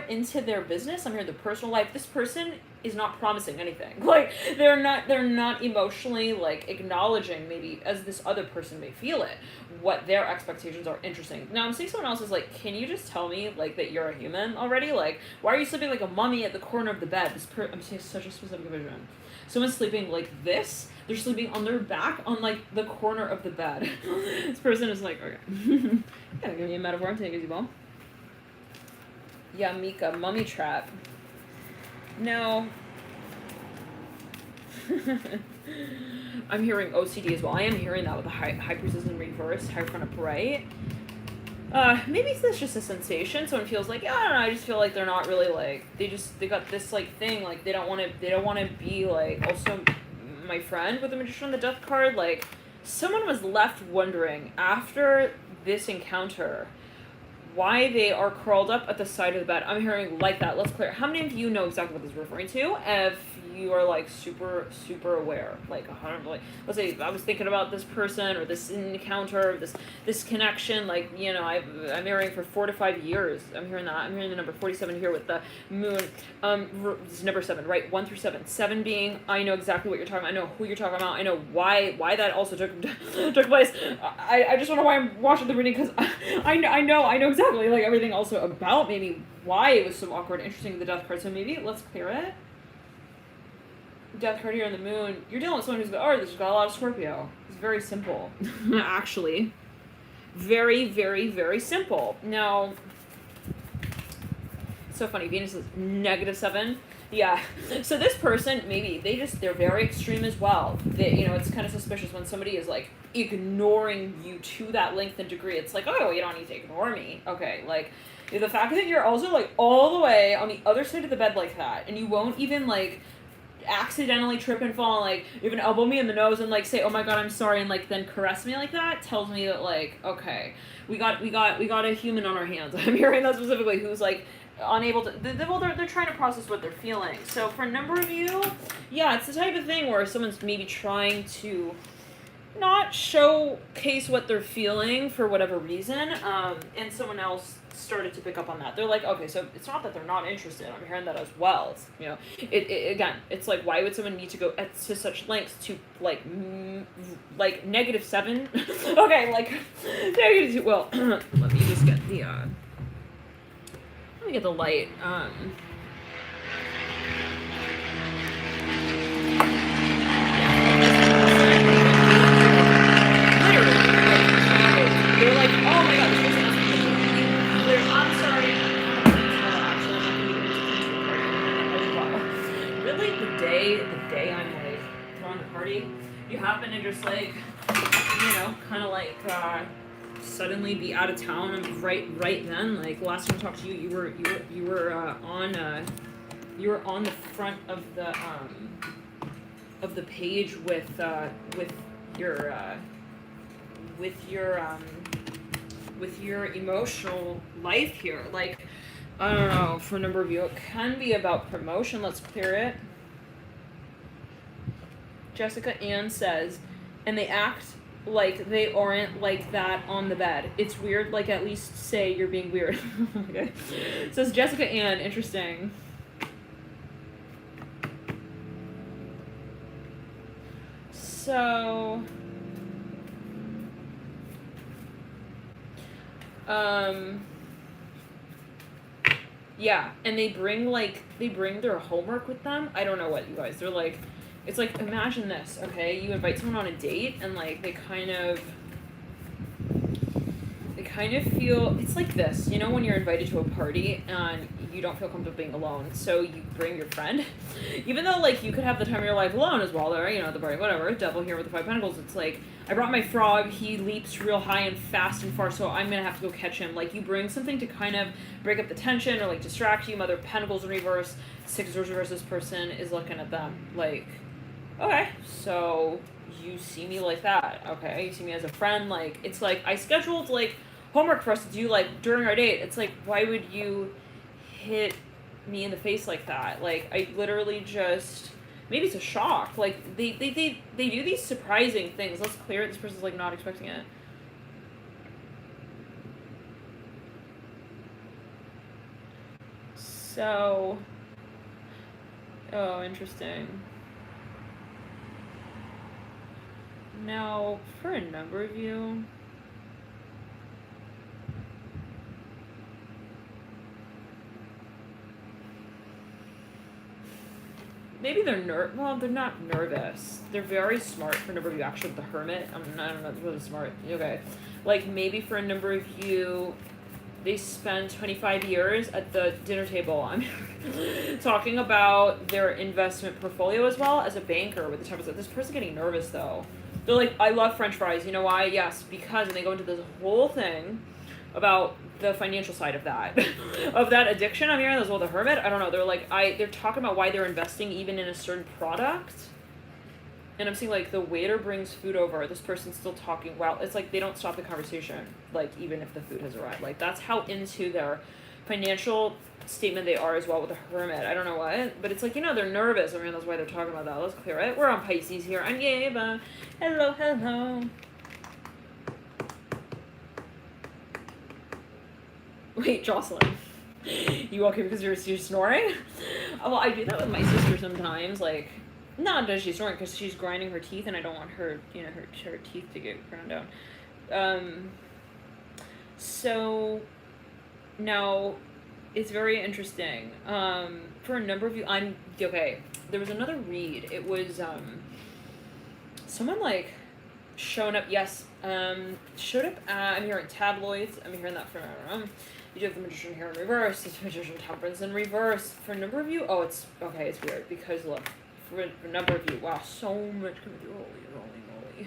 into their business. I'm hearing the personal life. This person is not promising anything. Like they're not emotionally like acknowledging, maybe as this other person may feel it, what their expectations are. Interesting. Now I'm seeing someone else is like, can you just tell me like that you're a human already? Like why are you sleeping like a mummy at the corner of the bed? I'm seeing such a specific vision. Someone's sleeping like this. They're sleeping on their back on like the corner of the bed. This person is like, okay. Gotta give me a metaphor. Take it easy, ball. Yeah, Mika, mummy trap. Now, I'm hearing OCD as well. I am hearing that with the high priestess in reverse, Hierophant upright. Maybe it's just a sensation. Someone feels like, yeah, I don't know, I just feel like they're not really like, they got this like thing, like they don't want to be like, also my friend with the Magician on the Death card, like someone was left wondering after this encounter why they are curled up at the side of the bed. I'm hearing like that. Let's clear. How many of you know exactly what this is referring to? If you are like super aware, like 100, like let's say I was thinking about this person or this encounter, this connection. Like, you know, I'm marrying for 4 to 5 years. I'm hearing that. I'm hearing the number 47 here with the moon. This is number 7, right? 1 through 7. 7 being I know exactly what you're talking about. I know who you're talking about. I know why that also took place. I just don't know why I'm watching the reading because I know exactly like everything also about maybe why it was so awkward and interesting with the Death card. So maybe let's clear it. Death card here on the moon. You're dealing with someone who's got a lot of Scorpio. It's very simple. Actually. Very, very, very simple. Now, it's so funny. Venus is -7. Yeah. So this person, maybe, they're very extreme as well. You know, it's kind of suspicious when somebody is, like, ignoring you to that length and degree. It's like, oh, you don't need to ignore me. Okay, like, the fact that you're also, like, all the way on the other side of the bed like that, and you won't even, like, accidentally trip and fall, like, even elbow me in the nose and, like, say, oh my god, I'm sorry, and, like, then caress me like that, tells me that, like, okay, we got a human on our hands. I'm hearing that specifically, who's, like, unable to, they're trying to process what they're feeling. So for a number of you, yeah, it's the type of thing where someone's maybe trying to not showcase what they're feeling for whatever reason, and someone else started to pick up on that. They're like, okay, so it's not that they're not interested. I'm hearing that as well. It's, you know, it again, it's like, why would someone need to go to such lengths to like -7? Okay, like -2. Well, let me just get the let me get the light. They're like, oh my god, this person has clear. I'm sorry. Actually, I'm not gonna be as well. Really, the day I'm like throwing a party, you happen to just like, you know, kind of like suddenly be out of town and right then. Like last time I talked to you, you were on the front of the page with your emotional life here. Like, I don't know, for a number of you, it can be about promotion. Let's clear it. Jessica Ann says, and they act like they aren't like that on the bed. It's weird, like at least say you're being weird. Okay. Says Jessica Ann, interesting. So yeah, and they bring their homework with them. I don't know what, you guys. They're like, it's like, imagine this, okay? You invite someone on a date and like they kind of feel, it's like this, you know, when you're invited to a party and you don't feel comfortable being alone, so you bring your friend, even though like you could have the time of your life alone as well, or, you know, the party, whatever, devil here with the 5 pentacles. It's like, I brought my frog, he leaps real high and fast and far, so I'm gonna have to go catch him. Like, you bring something to kind of break up the tension or like distract you. Mother of Pentacles in reverse, 6 of Swords reverse. This person is looking at them like, okay, so you see me like that, okay? You see me as a friend. Like, it's like, I scheduled like homework for us to do like during our date. It's like, why would you hit me in the face like that? Like, I literally just, maybe it's a shock. Like, they do these surprising things. Let's clear it. This person's like not expecting it. So, oh, interesting. Now, for a number of you, maybe they're they're not nervous. They're very smart for a number of you. Actually, the Hermit, I don't know, they're really smart. Okay. Like, maybe for a number of you, they spend 25 years at the dinner table. I'm talking about their investment portfolio as well as a banker with the type of this person getting nervous though. They're like, I love French fries. You know why? Yes, because, and they go into this whole thing about the financial side of that, of that addiction. I'm hearing as well, the hermit. I don't know. They're like, they're talking about why they're investing even in a certain product. And I'm seeing like the waiter brings food over. This person's still talking. Well, it's like they don't stop the conversation. Like even if the food has arrived, like that's how into their financial statement they are as well with the hermit. I don't know what, but it's like, they're nervous. I mean, that's why they're talking about that. Let's clear it. We're on Pisces here. I'm Yeva. Hello, hello. Wait, Jocelyn. You okay because you're snoring? Well, I do that with my sister sometimes. Like, not does she snoring because she's grinding her teeth, and I don't want her, her teeth to get ground down. So now it's very interesting. For a number of you, I'm okay. There was another read. It was someone like showing up. Yes, showed up. I'm hearing tabloids. I'm hearing that from. You do have the Magician here in reverse. This Magician Temperance in reverse. For a number of you, it's okay. It's weird because look, for a number of you, wow, so much coming through. Holy moly.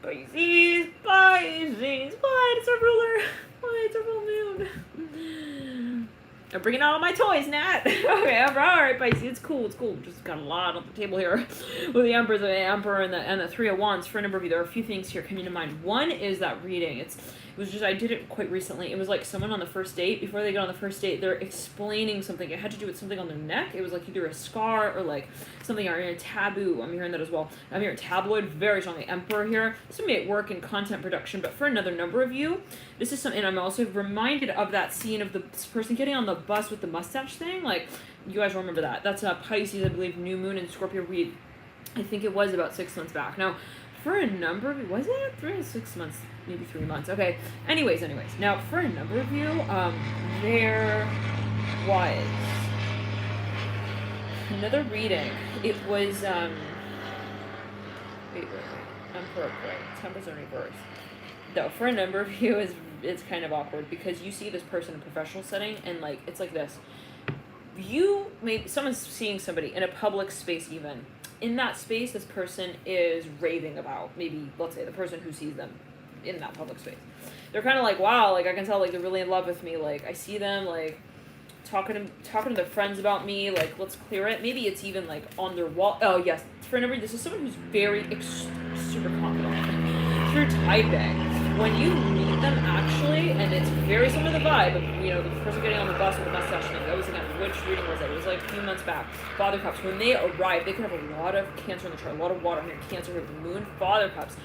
Pisces, what? It's our ruler. What? It's our full moon. I'm bringing out all my toys, Nat. Okay, all right, Pisces. It's cool. Just got a lot on the table here with the Emperor and the Three of Wands. For a number of you, there are a few things here coming to mind. One is that reading. It was just, I did it quite recently. It was like someone on the first date, before they got on the first date, they're explaining something. It had to do with something on their neck. It was like either a scar or like something, or a taboo. I'm hearing that as well. I'm hearing tabloid very strongly. Emperor here. This may be at work and content production, but for another number of you, this is something I'm also reminded of that scene of the person getting on the bus with the mustache thing. Like, you guys remember that. That's Pisces, I believe, new moon in Scorpio read. I think it was about 6 months back. Now, for a number of you, was it 3 or 6 months? Maybe 3 months. Okay. Anyways. Now, for a number of you, there was another reading. It was, wait. Emperor, right. Temperance in reverse. No, for a number of you, it's kind of awkward because you see this person in a professional setting and, like, it's like this. Someone's seeing somebody in a public space even. In that space, this person is raving about, maybe, let's say, the person who sees them in that public space. They're kind of like, wow, like, I can tell, like, they're really in love with me. Like, I see them, like, talking to their friends about me. Like, let's clear it. Maybe it's even, like, on their wall. Oh, yes. For a number, this is someone who's very, super confident. Through typing. When you meet them, actually, and it's very similar to the vibe of, the person getting on the bus with the mustache thing. That was, again, which reading was it? It was, like, a few months back. Father Cups. When they arrive, they could have a lot of Cancer in the chart, a lot of water here, Cancer here, the moon, Father Cups.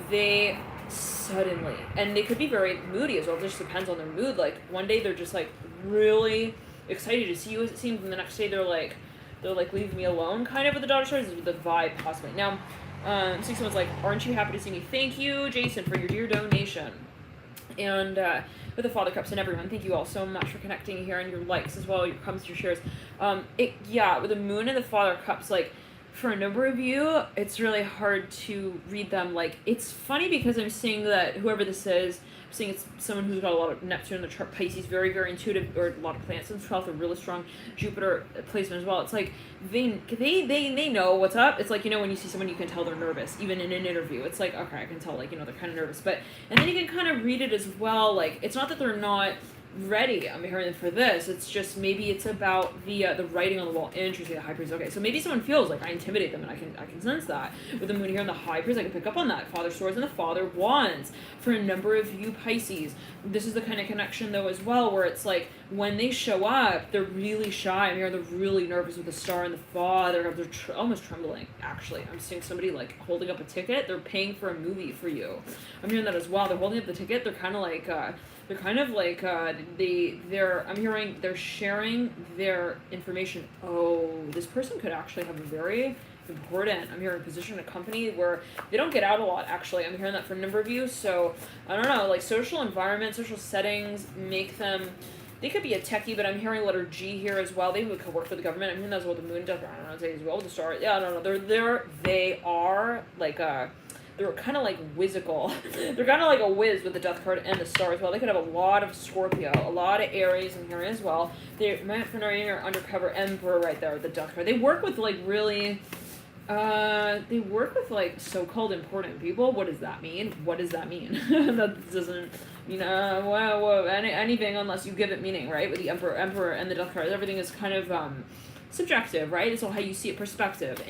They suddenly, and they could be very moody as well. It just depends on their mood. Like, one day they're just, like, really excited to see you, as it seems, and the next day they're like, leave me alone, kind of, with the daughter stars, is the vibe, possibly. Now, so someone's like, aren't you happy to see me? Thank you, Jason, for your dear donation. And with the Father Cups and everyone, thank you all so much for connecting here and your likes as well, your comments, your shares. With the moon and the Father Cups, like, for a number of you, it's really hard to read them. Like, it's funny because I'm seeing that whoever this is, I'm seeing it's someone who's got a lot of Neptune in the chart, Pisces, very, very intuitive, or a lot of planets in 12th, a really strong Jupiter placement as well. It's like, they know what's up. It's like, when you see someone, you can tell they're nervous, even in an interview. It's like, okay, I can tell, like, they're kind of nervous. But, and then you can kind of read it as well. Like, it's not that they're not ready, I'm hearing for this. It's just maybe it's about the writing on the wall. Interesting, the High Priest. Okay, so maybe someone feels like I intimidate them, and I can sense that. With the moon here and the High Priest, I can pick up on that. Father Swords and the Father Wands. For a number of you Pisces, this is the kind of connection though as well, where it's like when they show up, they're really shy. I'm hearing they're really nervous with the Star and the Father. They're almost trembling. Actually, I'm seeing somebody like holding up a ticket. They're paying for a movie for you. I'm hearing that as well. They're holding up the ticket. They're kind of like. I'm hearing they're sharing their information. Oh, this person could actually have a very important, I'm hearing, position in a company where they don't get out a lot, actually. I'm hearing that for a number of you. So, I don't know, like social environment, social settings make them, they could be a techie, but I'm hearing letter G here as well. They could work for the government. I'm hearing that as well, the moon, death, I don't know, as well, the star. Yeah, I don't know. They are like they're kind of like whimsical. They're kind of like a whiz with the Death card and the Star as well. They could have a lot of Scorpio, a lot of Aries in here as well. They might for your undercover Emperor right there with the Death card. They work with like really, they work with like so-called important people. What does that mean? What does that mean? That doesn't mean anything unless you give it meaning, right? With the Emperor and the Death card, everything is kind of subjective, right? It's all how you see it, perspective.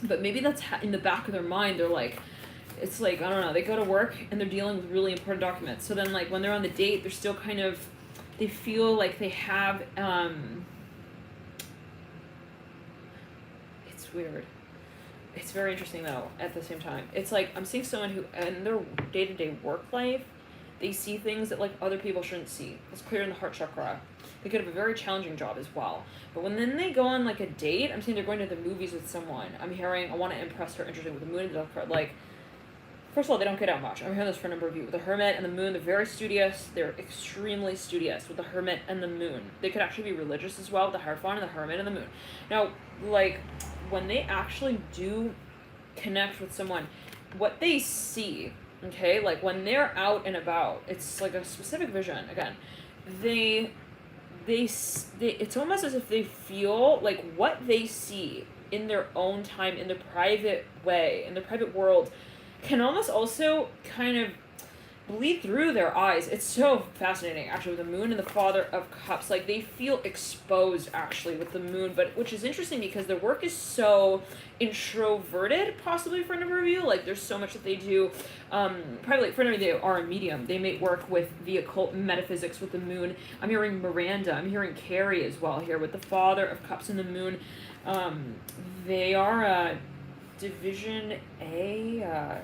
But maybe that's in the back of their mind. They're like, it's like, I don't know, they go to work and they're dealing with really important documents. So then like when they're on the date, they're still kind of, they feel like they have, it's weird. It's very interesting though at the same time. It's like, I'm seeing someone who, in their day-to-day work life, they see things that like other people shouldn't see. It's clear in the heart chakra. They could have a very challenging job as well. But when then they go on like a date, I'm seeing they're going to the movies with someone. I'm hearing, I want to impress her, interesting with the moon and the Death card. Like, first of all, they don't get out much. I'm hearing this for a number of you. With the Hermit and the Moon, they're very studious. They're extremely studious with the Hermit and the Moon. They could actually be religious as well with the Hierophant and the Hermit and the Moon. Now, like, when they actually do connect with someone, what they see, okay, like when they're out and about, it's like a specific vision. Again, they it's almost as if they feel like what they see in their own time, in their private way, in their private world, can almost also kind of bleed through their eyes. It's so fascinating, actually, with the Moon and the Father of Cups. Like, they feel exposed, actually, with the Moon, but which is interesting because their work is so introverted, possibly, for a number of you. Like, there's so much that they do. Probably, for a number of you, they are a medium. They may work with the occult metaphysics with the Moon. I'm hearing Miranda. I'm hearing Carrie as well here with the Father of Cups and the Moon. They are Division A,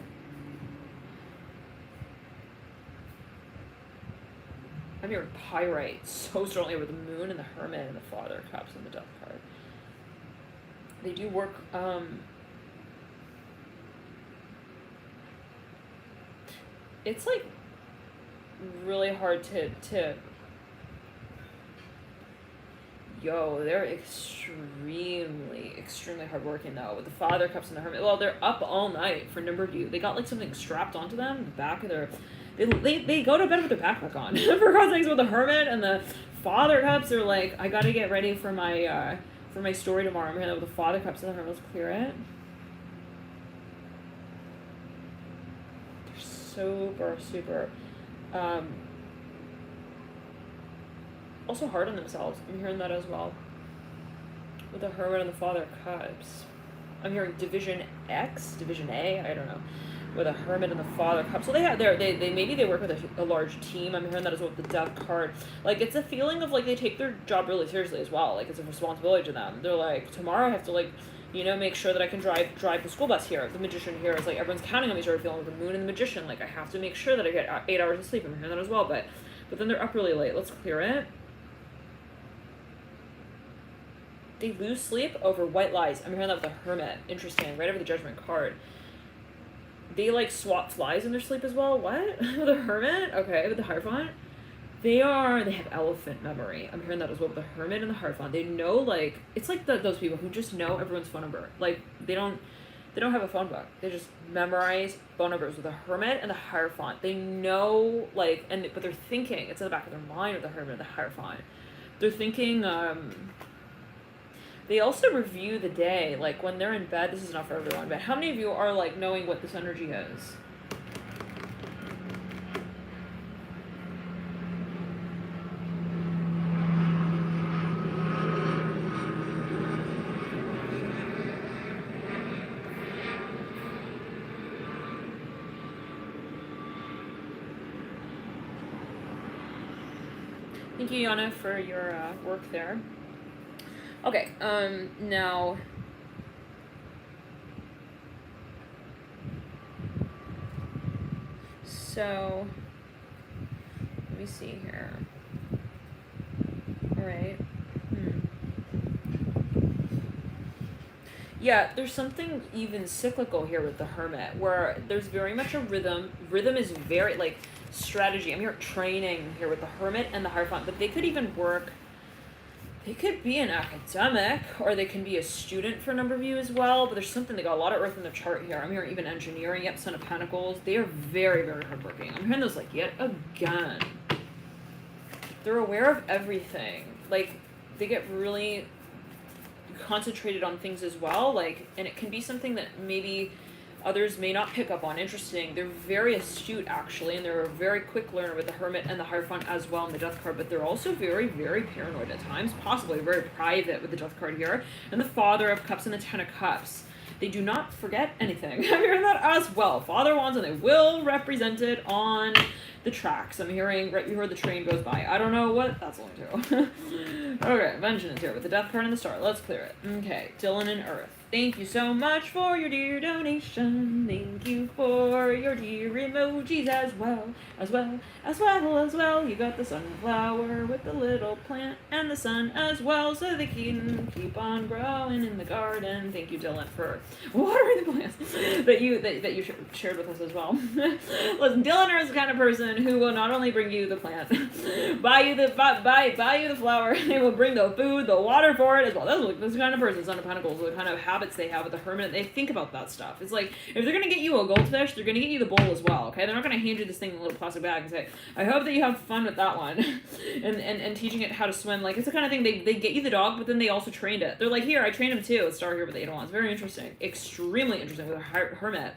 I'm hearing Pyrite so strongly with the Moon and the Hermit and the Father of Cups and the Death card. They do work, it's like really hard to they're extremely hardworking though. With the Father of Cups and the Hermit, well, they're up all night for a number of you. They got like something strapped onto them, the back of their, they go to bed with their backpack on. For God's sakes, with the Hermit and the Father of Cups, they're like, I gotta get ready for my story tomorrow. I'm gonna with the Father of Cups and the Hermit. Let's clear it. They're super also hard on themselves. I'm hearing that as well. With the Hermit and the Father of Cups. I'm hearing Division X, Division A, I don't know. With a Hermit and the Father of Cups. So they maybe they work with a large team. I'm hearing that as well with the Death card. Like, it's a feeling of like they take their job really seriously as well. Like, it's a responsibility to them. They're like, tomorrow I have to like, make sure that I can drive the school bus here. The Magician here is like, everyone's counting on me sort of feeling with the Moon and the Magician. Like, I have to make sure that I get 8 hours of sleep. I'm hearing that as well. But then they're up really late. Let's clear it. They lose sleep over white lies. I'm hearing that with the Hermit. Interesting. Right over the Judgment card. They like swap flies in their sleep as well. What? The Hermit? Okay, with the Hierophant. They have elephant memory. I'm hearing that as well with the Hermit and the Hierophant. They know, like, it's like those people who just know everyone's phone number. Like, they don't have a phone book. They just memorize phone numbers with the Hermit and the Hierophant. They know, like, but they're thinking. It's in the back of their mind with the Hermit and the Hierophant. They're thinking, they also review the day, like when they're in bed. This is not for everyone, but how many of you are like knowing what this energy is? Thank you, Yana, for your work there. Okay, now, so, let me see here. All right. Yeah, there's something even cyclical here with the Hermit, where there's very much a rhythm. Rhythm is very, like, strategy. I'm here training here with the Hermit and the Hierophant, but they could even work They could be an academic, or they can be a student for a number of you as well, but there's something, they got a lot of earth in their chart here. I'm hearing even engineering, yep, Son of Pentacles. They are very, very hardworking. I'm hearing those, like, yet again. They're aware of everything. Like, they get really concentrated on things as well, like, and it can be something that maybe others may not pick up on. Interesting. They're very astute, actually, and they're a very quick learner with the Hermit and the Hierophant as well in the Death card, but they're also very, very paranoid at times, possibly very private with the Death card here, and the Father of Cups and the Ten of Cups. They do not forget anything. I'm hearing that as well. Father Wands, and they will represent it on the tracks. I'm hearing right before the train goes by. I don't know what that's only to. Okay, Vengeance here with the Death card and the Star. Let's clear it. Okay, Dylan and Earth. Thank you so much for your dear donation. Thank you for your dear emojis as well. You got the sunflower with the little plant and the sun as well, so they can keep on growing in the garden. Thank you, Dylan, for watering the plants that you shared with us as well. Listen, Dylan is the kind of person who will not only bring you the plant, buy you the flower, they will bring the food, the water for it as well. That's the kind of person, Son of Pentacles, the kind of habits they have with the Hermit. They think about that stuff. It's like, if they're gonna get you a goldfish, they're gonna get you the bowl as well, okay? They're not gonna hand you this thing in a little plastic bag and say, I hope that you have fun with that one. and teaching it how to swim. Like, it's the kind of thing, they get you the dog, but then they also trained it. They're like, here, I trained him too. Star here with the 8 of Wands. Very interesting. Extremely interesting with the Hermit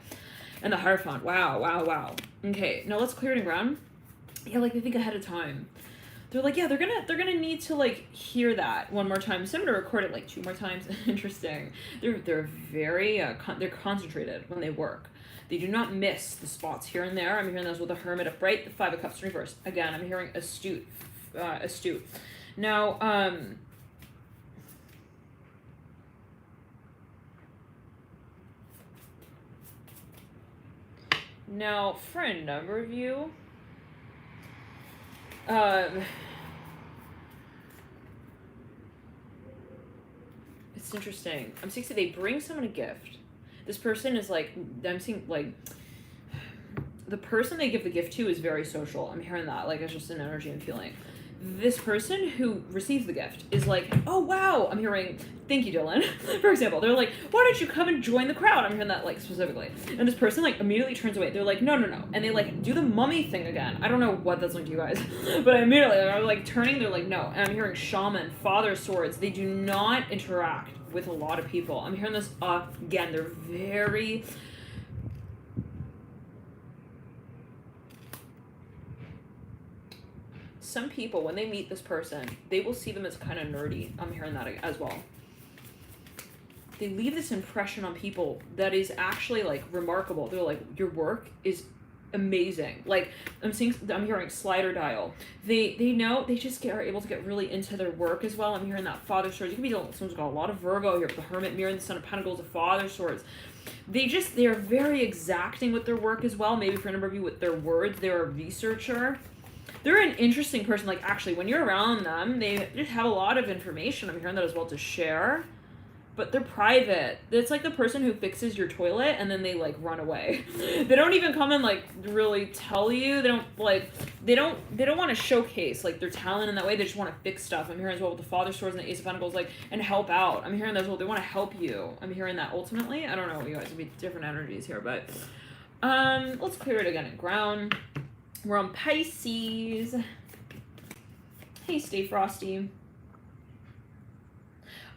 and the Hierophant. Wow. Okay, now let's clear it in ground. Yeah, like, they think ahead of time. They're like, yeah, they're gonna need to, like, hear that one more time. So I'm gonna record it like 2 more times. Interesting. They're very they're concentrated when they work. They do not miss the spots here and there. I'm hearing those with the Hermit upright, the 5 of Cups in reverse. Again, I'm hearing astute. Now, for a number of you, it's interesting. I'm seeing they bring someone a gift. This person is like, I'm seeing like, the person they give the gift to is very social. I'm hearing that, like, it's just an energy I'm feeling. This person who receives the gift is like, oh wow, I'm hearing, thank you, Dylan. For example, they're like, why don't you come and join the crowd? I'm hearing that, like, specifically. And this person, like, immediately turns away. They're like, no. And they, like, do the mummy thing again. I don't know what that's like to you guys. But immediately, they're, like, turning, they're like, no. And I'm hearing Shaman, Father of Swords. They do not interact with a lot of people. I'm hearing this again. They're very... Some people, when they meet this person, they will see them as kind of nerdy. I'm hearing that as well. They leave this impression on people that is actually, like, remarkable. They're like, your work is amazing. Like, I'm hearing slider dial. They know, they just are able to get really into their work as well. I'm hearing that Father Swords. You can be dealing with someone's got a lot of Virgo here, the Hermit mirror and the Son of Pentacles, the Father Swords. They're very exacting with their work as well. Maybe for a number of you with their words, they're a researcher. They're an interesting person. Like, actually, when you're around them, they just have a lot of information. I'm hearing that as well to share. But they're private. It's like the person who fixes your toilet and then they, like, run away. They don't even come and, like, really tell you. They don't want to showcase, like, their talent in that way. They just want to fix stuff. I'm hearing as well with the Father Swords and the Ace of Pentacles, like, and help out. I'm hearing that as well. They want to help you. I'm hearing that ultimately. I don't know, you guys. It'll be different energies here, but let's clear it again in ground. We're on Pisces. Hey, Stay Frosty.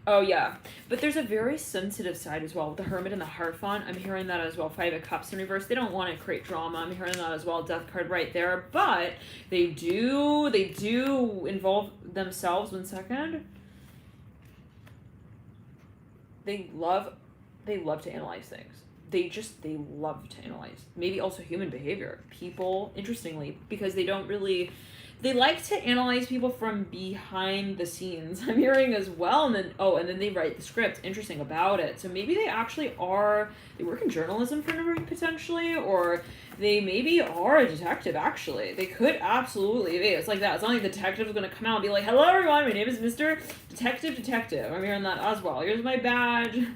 Oh, yeah. But there's a very sensitive side as well with the Hermit and the Hierophant. I'm hearing that as well. 5 of Cups in reverse. They don't want to create drama. I'm hearing that as well. Death card right there. But they do involve themselves. 1 second. They love to analyze things. They love to analyze. Maybe also human behavior. People, interestingly, because they like to analyze people from behind the scenes. I'm hearing as well. And then they write the script. Interesting about it. So maybe they actually they work in journalism for a number potentially, or they maybe are a detective, actually. They could absolutely be. It's like that. It's not like the detective is going to come out and be like, hello, everyone. My name is Mr. Detective. I'm hearing that as well. Here's my badge.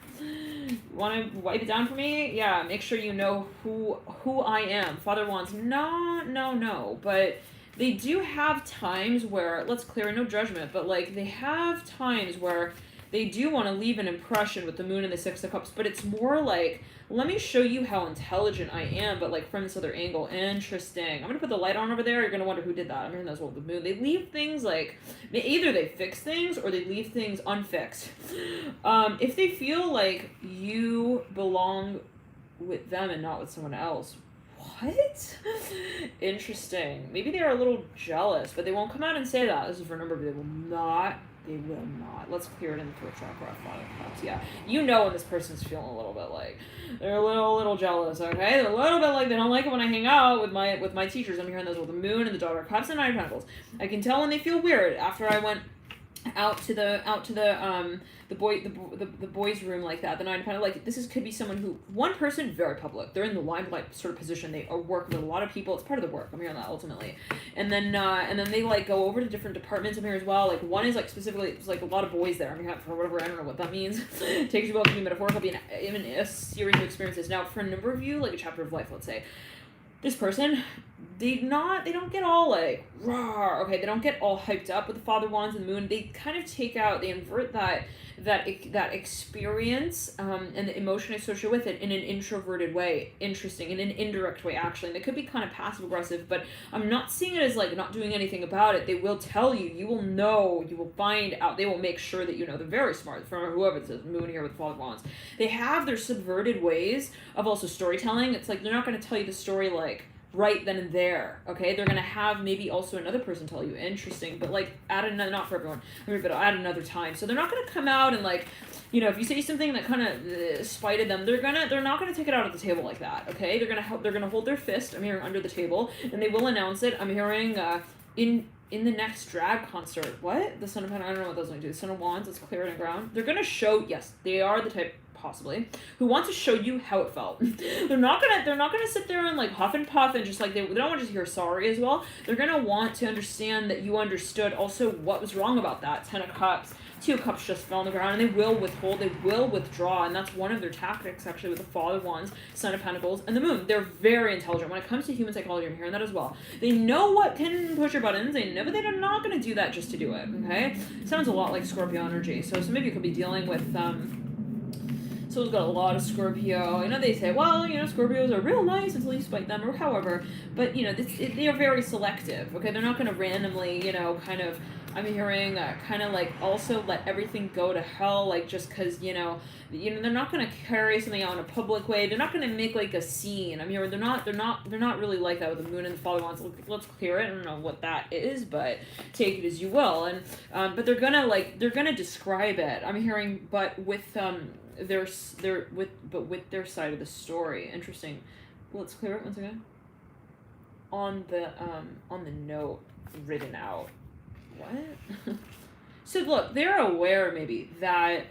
Want to wipe it down for me? Yeah, make sure you know who I am. Father wants no, but they do have times where, let's clear, no judgment, but like they have times where they do want to leave an impression with the moon and the Six of Cups, but it's more like, let me show you how intelligent I am, but like from this other angle. Interesting. I'm going to put the light on over there. You're going to wonder who did that. I'm hearing that's what the moon. They leave things like, either they fix things or they leave things unfixed. If they feel like you belong with them and not with someone else. What? Interesting. Maybe they are a little jealous, but they won't come out and say that. This is for a number, but they will not. They will not. Let's clear it in the throat chakra. Yeah. You know when this person's feeling a little bit like they're a little jealous, okay? They're a little bit like they don't like it when I hang out with my teachers. I'm hearing those with the moon and the Daughter of Cups and Nine of Pentacles. I can tell when they feel weird after I went out to the boys' room like that. The Nine of Pentacles, like this could be someone who, one person very public, they're in the limelight sort of position. They are working with a lot of people. It's part of the work. I'm hearing that ultimately, and then they like go over to different departments. I'm here as well. Like one is like specifically, it's like a lot of boys there. I'm here for whatever, I don't know what that means. It takes you well to be metaphorical, be even a series of experiences. Now for a number of you, like a chapter of life, let's say. This person, they don't get all like raw, okay, they don't get all hyped up with the Father Wands and the Moon. They kind of they invert that experience and the emotion associated with it in an introverted way. Interesting, in an indirect way actually. And they could be kind of passive aggressive, but I'm not seeing it as like not doing anything about it. They will tell you, you will know, you will find out, they will make sure that you know. They're very smart, from whoever it says Moon here with the Father Wands. They have their subverted ways of also storytelling. It's like they're not going to tell you the story like right then and there, okay? They're gonna have maybe also another person tell you. Interesting, but like at another, not for everyone, but at another time. So they're not gonna come out and like, you know, if you say something that kind of spited them, they're not gonna take it out at the table like that, okay? They're gonna hold their fist. I'm hearing under the table, and they will announce it. I'm hearing in the next drag concert. What? The Son of Pentacles, I don't know what those are going to do. The Son of Wands, let's clear it in ground. They're gonna show, yes, they are the type, possibly, who want to show you how it felt. They're not gonna sit there and like huff and puff and just like they don't want to just hear sorry as well. They're gonna want to understand that you understood also what was wrong about that. 10 of Cups, 2 of Cups just fell on the ground, and they will withhold, they will withdraw, and that's one of their tactics actually with the Father Wands, Son of Pentacles, and the Moon. They're very intelligent when it comes to human psychology. I'm hearing that as well. They know what can push your buttons. They know, but they're not gonna do that just to do it. Okay, sounds a lot like Scorpio energy. So maybe you could be dealing with Soul's got a lot of Scorpio. You know, they say, well, you know, Scorpios are real nice until you spite them, or however. But, you know, they are very selective, okay? They're not going to randomly, you know, kind of, I'm hearing kind of like also let everything go to hell, like just because, you know, they're not going to carry something out in a public way. They're not going to make like a scene. I'm hearing they're not really like that with the Moon and the Father Wands. Let's clear it. I don't know what that is, but take it as you will. And but they're gonna describe it. I'm hearing, but with with their side of the story. Interesting. Let's clear it once again. On the note written out. What? So look, they're aware maybe that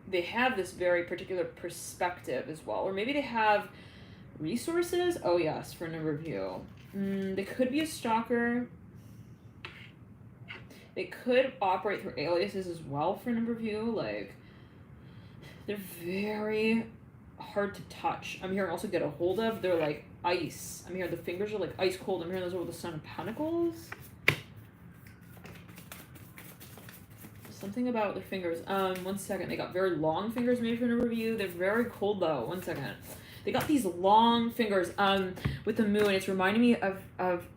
they have this very particular perspective as well, or maybe they have resources. Oh yes, for a number of you. They could be a stalker. They could operate through aliases as well for a number of you. Like, they're very hard to touch. I'm hearing also get a hold of. They're like ice. I'm hearing the fingers are like ice cold. I'm hearing those over the Son of Pentacles. Something about their fingers. 1 second. They got very long fingers maybe for a number of you. They're very cold though. 1 second. They got these long fingers with the Moon. It's reminding me of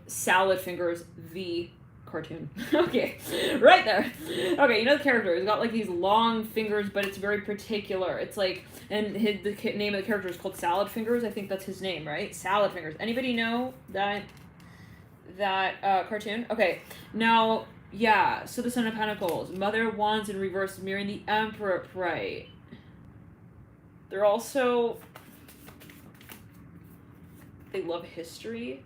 Salad Fingers, the cartoon. Okay, right there. Okay, you know the character. He's got like these long fingers, but it's very particular. It's like, and the name of the character is called Salad Fingers. I think that's his name, right? Salad Fingers. Anybody know that cartoon? Okay, now, yeah, so the Son of Pentacles, Mother of Wands in reverse, mirroring the Emperor, right? They're also, they love history,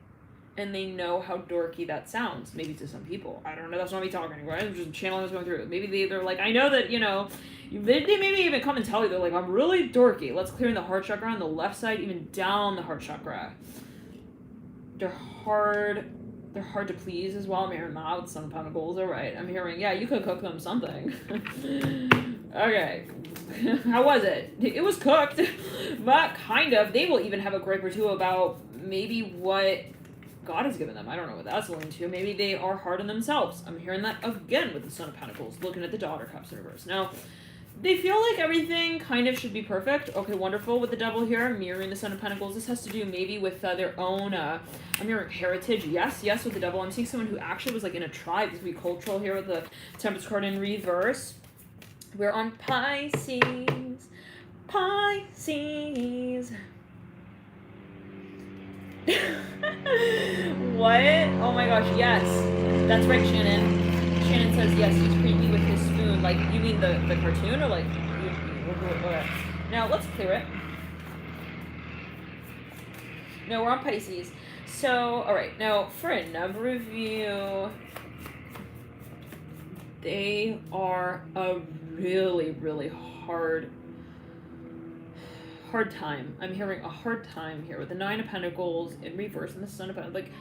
and they know how dorky that sounds, maybe to some people. I don't know, that's not me talking, right? I'm just channeling what's going through. Maybe they're like, I know that, you know, they maybe even come and tell you, they're like, I'm really dorky. Let's clear in the heart chakra on the left side, even down the heart chakra. They're hard to please as well. I'm hearing that with Son of Pentacles. All right, I'm hearing, yeah, you could cook them something. Okay, how was it? It was cooked, but kind of. They will even have a gripe or two about maybe what God has given them. I don't know what that's alluding to. Maybe they are hard on themselves. I'm hearing that again with the Son of Pentacles, looking at the Daughter Cups in reverse. Now, they feel like everything kind of should be perfect. Okay, wonderful. With the Devil here, mirroring the Son of Pentacles. This has to do maybe with their own, I'm hearing heritage. Yes, with the Devil. I'm seeing someone who actually was like in a tribe. This would be cultural here with the Temperance card in reverse. We're on Pisces. Pisces. What? Oh my gosh, yes. That's right, Shannon. Shannon says, yes, he's creepy with his spoon. Like, you mean the cartoon, or like... Okay. Now, let's clear it. No, we're on Pisces. So, alright, now, for a number of you, they are a really, really hard time. I'm hearing a hard time here with the Nine of Pentacles in reverse and the Son of Pentacles. Like,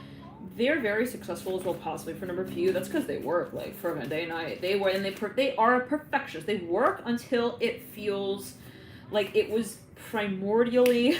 they're very successful as well, possibly for a number of you. That's because they work like for a day and night. They work, and they are perfectionists. They work until it feels like it was primordially,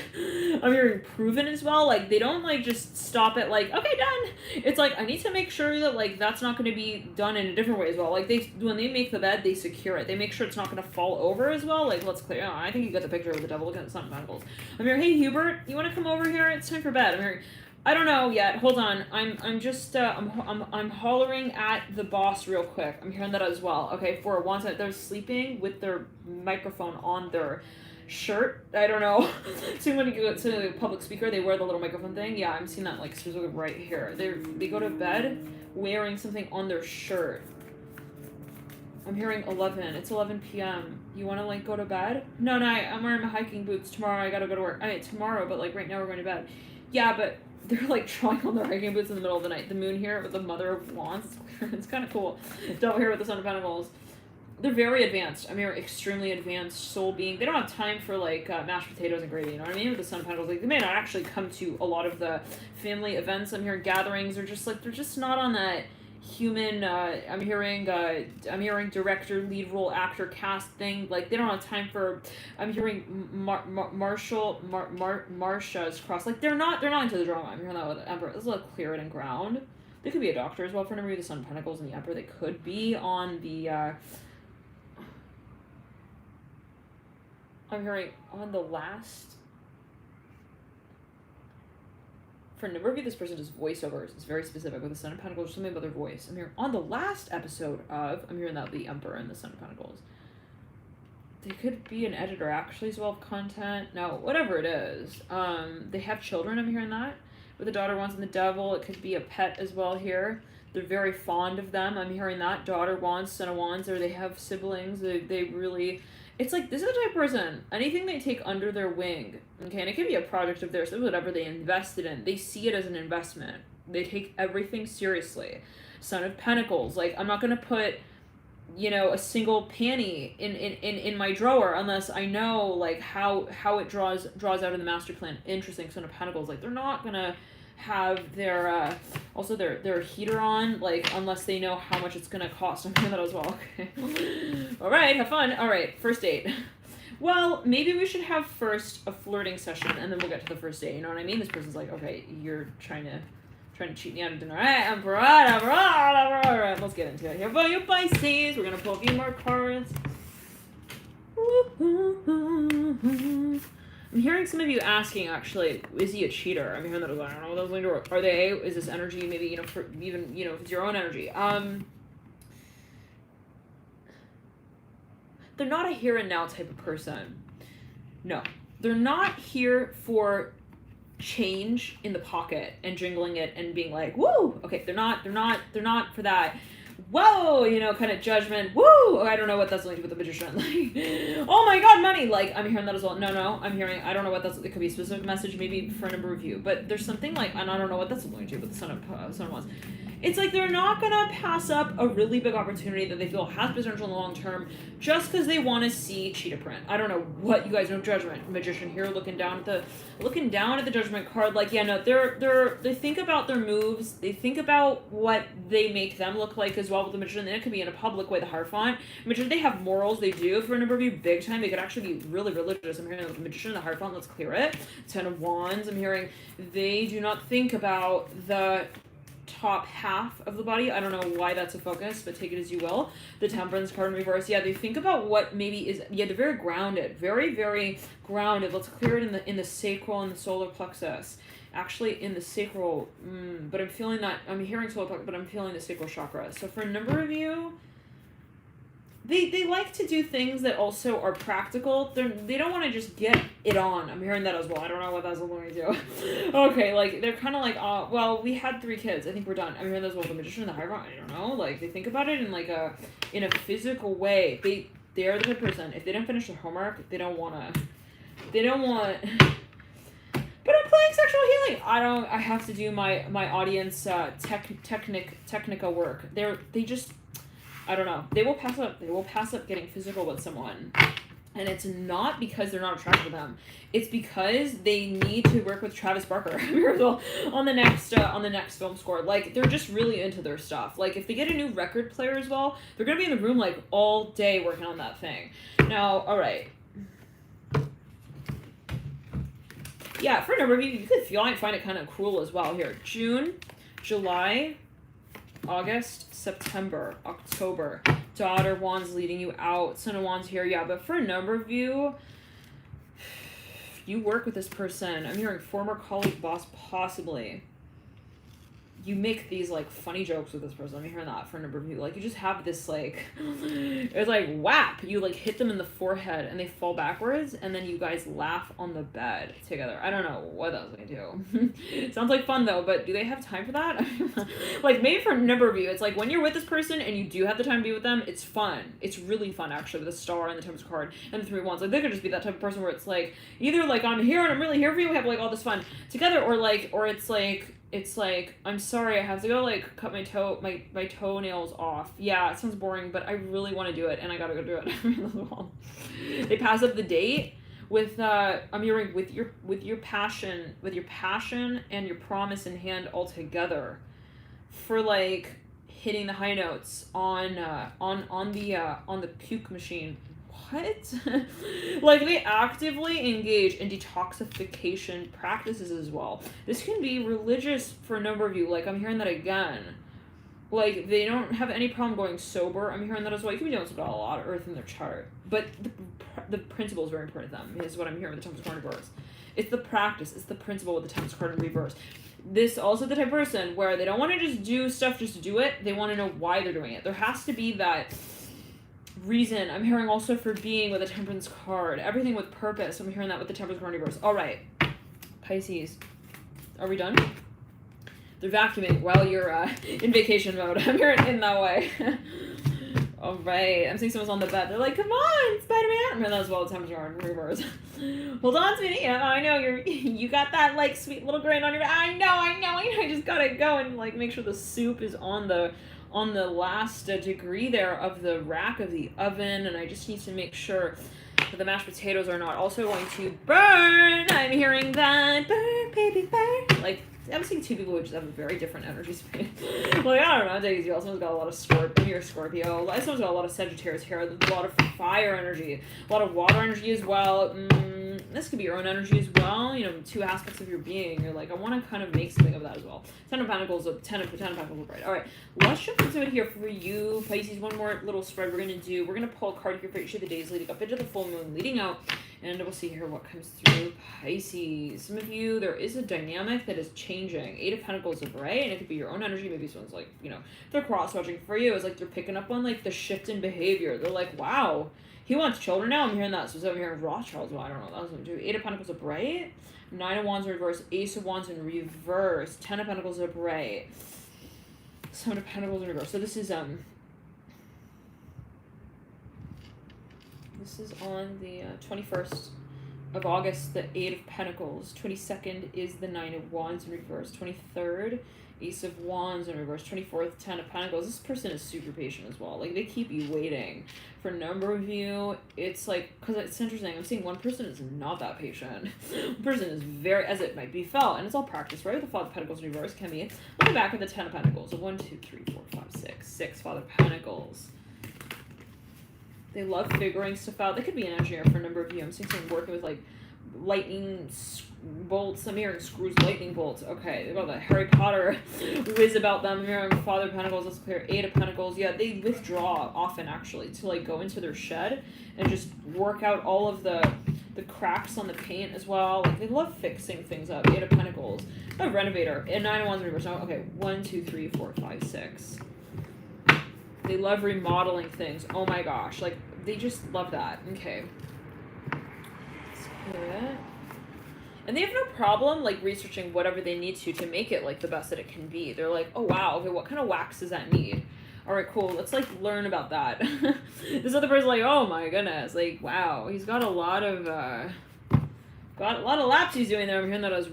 I'm hearing proven as well. Like, they don't like just stop it like, okay, done. It's like, I need to make sure that like that's not going to be done in a different way as well. Like, when they make the bed, they secure it. They make sure it's not going to fall over as well. Like, let's clear. Oh, I think you got the picture of the Devil looking at the Sun of Pentacles. I'm hearing, hey Hubert, you want to come over here? It's time for bed. I'm hearing, I don't know yet. Hold on. I'm just I'm hollering at the boss real quick. I'm hearing that as well. Okay, for once they're sleeping with their microphone on their shirt. I don't know. So when you go to the public speaker, they wear the little microphone thing. Yeah, I'm seeing that like specifically right here. They go to bed wearing something on their shirt. I'm hearing 11. It's 11 p.m. You want to like go to bed? No, I'm wearing my hiking boots tomorrow. I gotta go to work. I mean tomorrow, but like right now we're going to bed. Yeah, but they're like trying on their hiking boots in the middle of the night. The moon here with the Mother of Wands. It's kind of cool. Devil here with the Son of Pentacles. They're very advanced. I mean, extremely advanced soul being. They don't have time for like mashed potatoes and gravy. You know what I mean? With the Son of Pentacles, like they may not actually come to a lot of the family events. I'm hearing gatherings. They're just like they're just not on that human. I'm hearing director, lead role, actor, cast thing. Like they don't have time for. I'm hearing Marsha's cross. Like they're not into the drama. I'm hearing that with the Emperor. This is like clear it and ground. They could be a doctor as well for a number of the Son of Pentacles and the Emperor. They could be on the. I'm hearing on the last, for a number of you, this person does voiceovers. It's very specific with the Son of Pentacles, something about their voice. I'm hearing on the last episode of, I'm hearing that the Emperor and the Son of Pentacles. They could be an editor actually as well of content. Now, whatever it is, they have children, I'm hearing that. With the Daughter Wands and the Devil, it could be a pet as well here. They're very fond of them. I'm hearing that. Daughter Wands, Son of Wands, or they have siblings. They really... It's like, this is the type of person, anything they take under their wing, okay, and it could be a project of theirs, whatever they invested in, they see it as an investment. They take everything seriously. Son of Pentacles, like, I'm not going to put, you know, a single panty in my drawer unless I know, like, how it draws out in the master plan. Interesting, Son of Pentacles, like, they're not going to have their also their heater on, like, unless they know how much it's gonna cost. I'm doing that as well. Okay. All right, have fun. All right, first date. Well, maybe we should have first a flirting session and then we'll get to the first date. You know what I mean? This person's like, okay, you're trying to cheat me out of dinner. All right, all right, let's get into it here. But you Pisces, we're gonna pull a few more cards. I'm hearing some of you asking, actually, is he a cheater? I'm hearing that, I don't know what those are. Are they? Is this energy maybe, you know, for even, you know, if it's your own energy? They're not a here and now type of person. No. They're not here for change in the pocket and jingling it and being like, woo! Okay, they're not for that. Whoa, you know, kind of judgment. Woo! I don't know what that's linked with the Magician. Like, oh my God, money! Like, I'm hearing that as well. No, I'm hearing, I don't know what that's, it could be a specific message, maybe for a number of you, but there's something like, and I don't know what that's linked to, but the Son of Wands. it's like they're not gonna pass up a really big opportunity that they feel has potential in the long term just because they want to see cheetah print. I don't know what you guys know. Judgment magician here, looking down at the judgment card. Like, yeah, no, they think about their moves. They think about what they make them look like as well with the magician. And it could be in a public way. The Hierophant magician, they have morals. They do for a number of you big time. They could actually be really religious. I'm hearing the magician, the Hierophant. Let's clear it. Ten of Wands. I'm hearing they do not think about the top half of the body. I don't know why that's a focus, but take it as you will. The Temperance card in reverse. Yeah, they think about what maybe is, yeah, they're very grounded. Very, very grounded. Let's clear it in the sacral and the solar plexus. Actually in the sacral, but I'm feeling that, I'm hearing solar plexus, but I'm feeling the sacral chakra. So for a number of you, they like to do things that also are practical. They don't want to just get it on. I'm hearing that as well. I don't know what that's going to do. Okay, like, they're kind of like, well, we had 3 kids. I think we're done. I'm hearing that as well. The magician and the Hierophant, I don't know. Like, they think about it in, like, in a physical way. They're the good person. If they don't finish their homework, they don't want... But I'm playing sexual healing. I have to do my audience technica work. They just... I don't know. They will pass up getting physical with someone. And it's not because they're not attracted to them. It's because they need to work with Travis Barker on the next film score. Like, they're just really into their stuff. Like, if they get a new record player as well, they're going to be in the room, like, all day working on that thing. Now, all right. Yeah, for a number of you, you could find it kind of cruel as well here. June, July, August, September, October. Daughter Wands leading you out. Son of Wands here, yeah. But for a number of you, you work with this person. I'm hearing former colleague, boss, possibly. You make these, like, funny jokes with this person. I'm hearing that for a number of you. Like, you just have this, like, it's like, whap! You, like, hit them in the forehead, and they fall backwards, and then you guys laugh on the bed together. I don't know what that was going to do. Sounds like fun, though, but do they have time for that? Like, maybe for a number of you, it's like, when you're with this person, and you do have the time to be with them, it's fun. It's really fun, actually, with the star and the Temperance card, and the 3 of Wands. Like, they could just be that type of person where it's like, either, like, I'm here, and I'm really here for you, we have, like, all this fun together, or it's like, I'm sorry, I have to go, like, cut my toenails off. Yeah, it sounds boring, but I really want to do it, and I gotta go do it. They pass up the date with, I'm hearing, with your passion and your promise in hand all together for, like, hitting the high notes on the puke machine. What? Like, they actively engage in detoxification practices as well. This can be religious for a number of you. Like, I'm hearing that again. Like, they don't have any problem going sober. I'm hearing that as well. You can be doing a lot of earth in their chart. But the principle is very important to them, is what I'm hearing with the Temperance card in reverse. It's the practice. It's the principle with the Temperance card in reverse. This also the type of person where they don't want to just do stuff just to do it. They want to know why they're doing it. There has to be that reason. I'm hearing also for being with a Temperance card. Everything with purpose. I'm hearing that with the Temperance card in reverse. All right. Pisces. Are we done? They're vacuuming while you're in vacation mode. I'm hearing it in that way. All right. I'm seeing someone's on the bed. They're like, come on, Spider-Man. I'm hearing that as well. The Temperance card in reverse. Hold on, sweetie. Yeah, I know you got that, like, sweet little grin on your... I know. I just gotta go and, like, make sure the soup is on the last degree there of the rack of the oven, and I just need to make sure that the mashed potatoes are not also going to burn. I'm hearing that. Burn, baby, burn. Like, I'm seeing 2 people who just have a very different energy space. Like, I don't know, Daisy, someone's got a lot of Scorpio. Someone's got a lot of Sagittarius here, a lot of fire energy, a lot of water energy as well. This could be your own energy as well. You know, 2 aspects of your being. You're like, I want to kind of make something of that as well. 10 of Pentacles, 10 of Pentacles, right? All right, let's jump into it here for you, Pisces. One more little spread we're going to do. We're going to pull a card here for each of the days leading up into the full moon, leading out, and we'll see here what comes through, Pisces. Some of you, there is a dynamic that is changing. 8 of Pentacles, right? And it could be your own energy. Maybe someone's like, you know, they're cross-watching for you. It's like they're picking up on, like, the shift in behavior. They're like, wow, he wants children now. I'm hearing that. So I'm hearing Rothschilds. Well, I don't know. That was what I'm doing. 8 of Pentacles upright. 9 of Wands in reverse. Ace of Wands in reverse. 10 of Pentacles upright. 7 of Pentacles in reverse. So this is on the 21st of August, the 8 of Pentacles. 22nd is the 9 of Wands in reverse. 23rd, Ace of Wands in reverse. 24th, 10 of Pentacles. This person is super patient as well. Like, they keep you waiting. For a number of you, it's like, because it's interesting, I'm seeing one person is not that patient. One person is very, as it might be felt, and it's all practice, right? With the Father of Pentacles in reverse can be. Look back at the 10 of Pentacles. So 1, 2, 3, 4, 5, 6. 6 Father of Pentacles. They love figuring stuff out. They could be an engineer for a number of you. I'm seeing someone working with like lightning bolts. I'm hearing screws, lightning bolts. Okay, they've got the Harry Potter whiz about them. I'm hearing Father of Pentacles. That's clear. 8 of Pentacles. Yeah, they withdraw often actually to like go into their shed and just work out all of the cracks on the paint as well. Like, they love fixing things up. 8 of Pentacles. A renovator. And 9 of Wands in reverse. Oh, okay, 1, 2, 3, 4, 5, 6. They love remodeling things. Oh my gosh. Like, they just love that. Okay. That's good. And they have no problem, like, researching whatever they need to make it, like, the best that it can be. They're like, oh, wow, okay, what kind of wax does that need? All right, cool. Let's, like, learn about that. This other person's like, oh, my goodness. Like, wow. He's got a lot of laps he's doing there. I'm hearing that as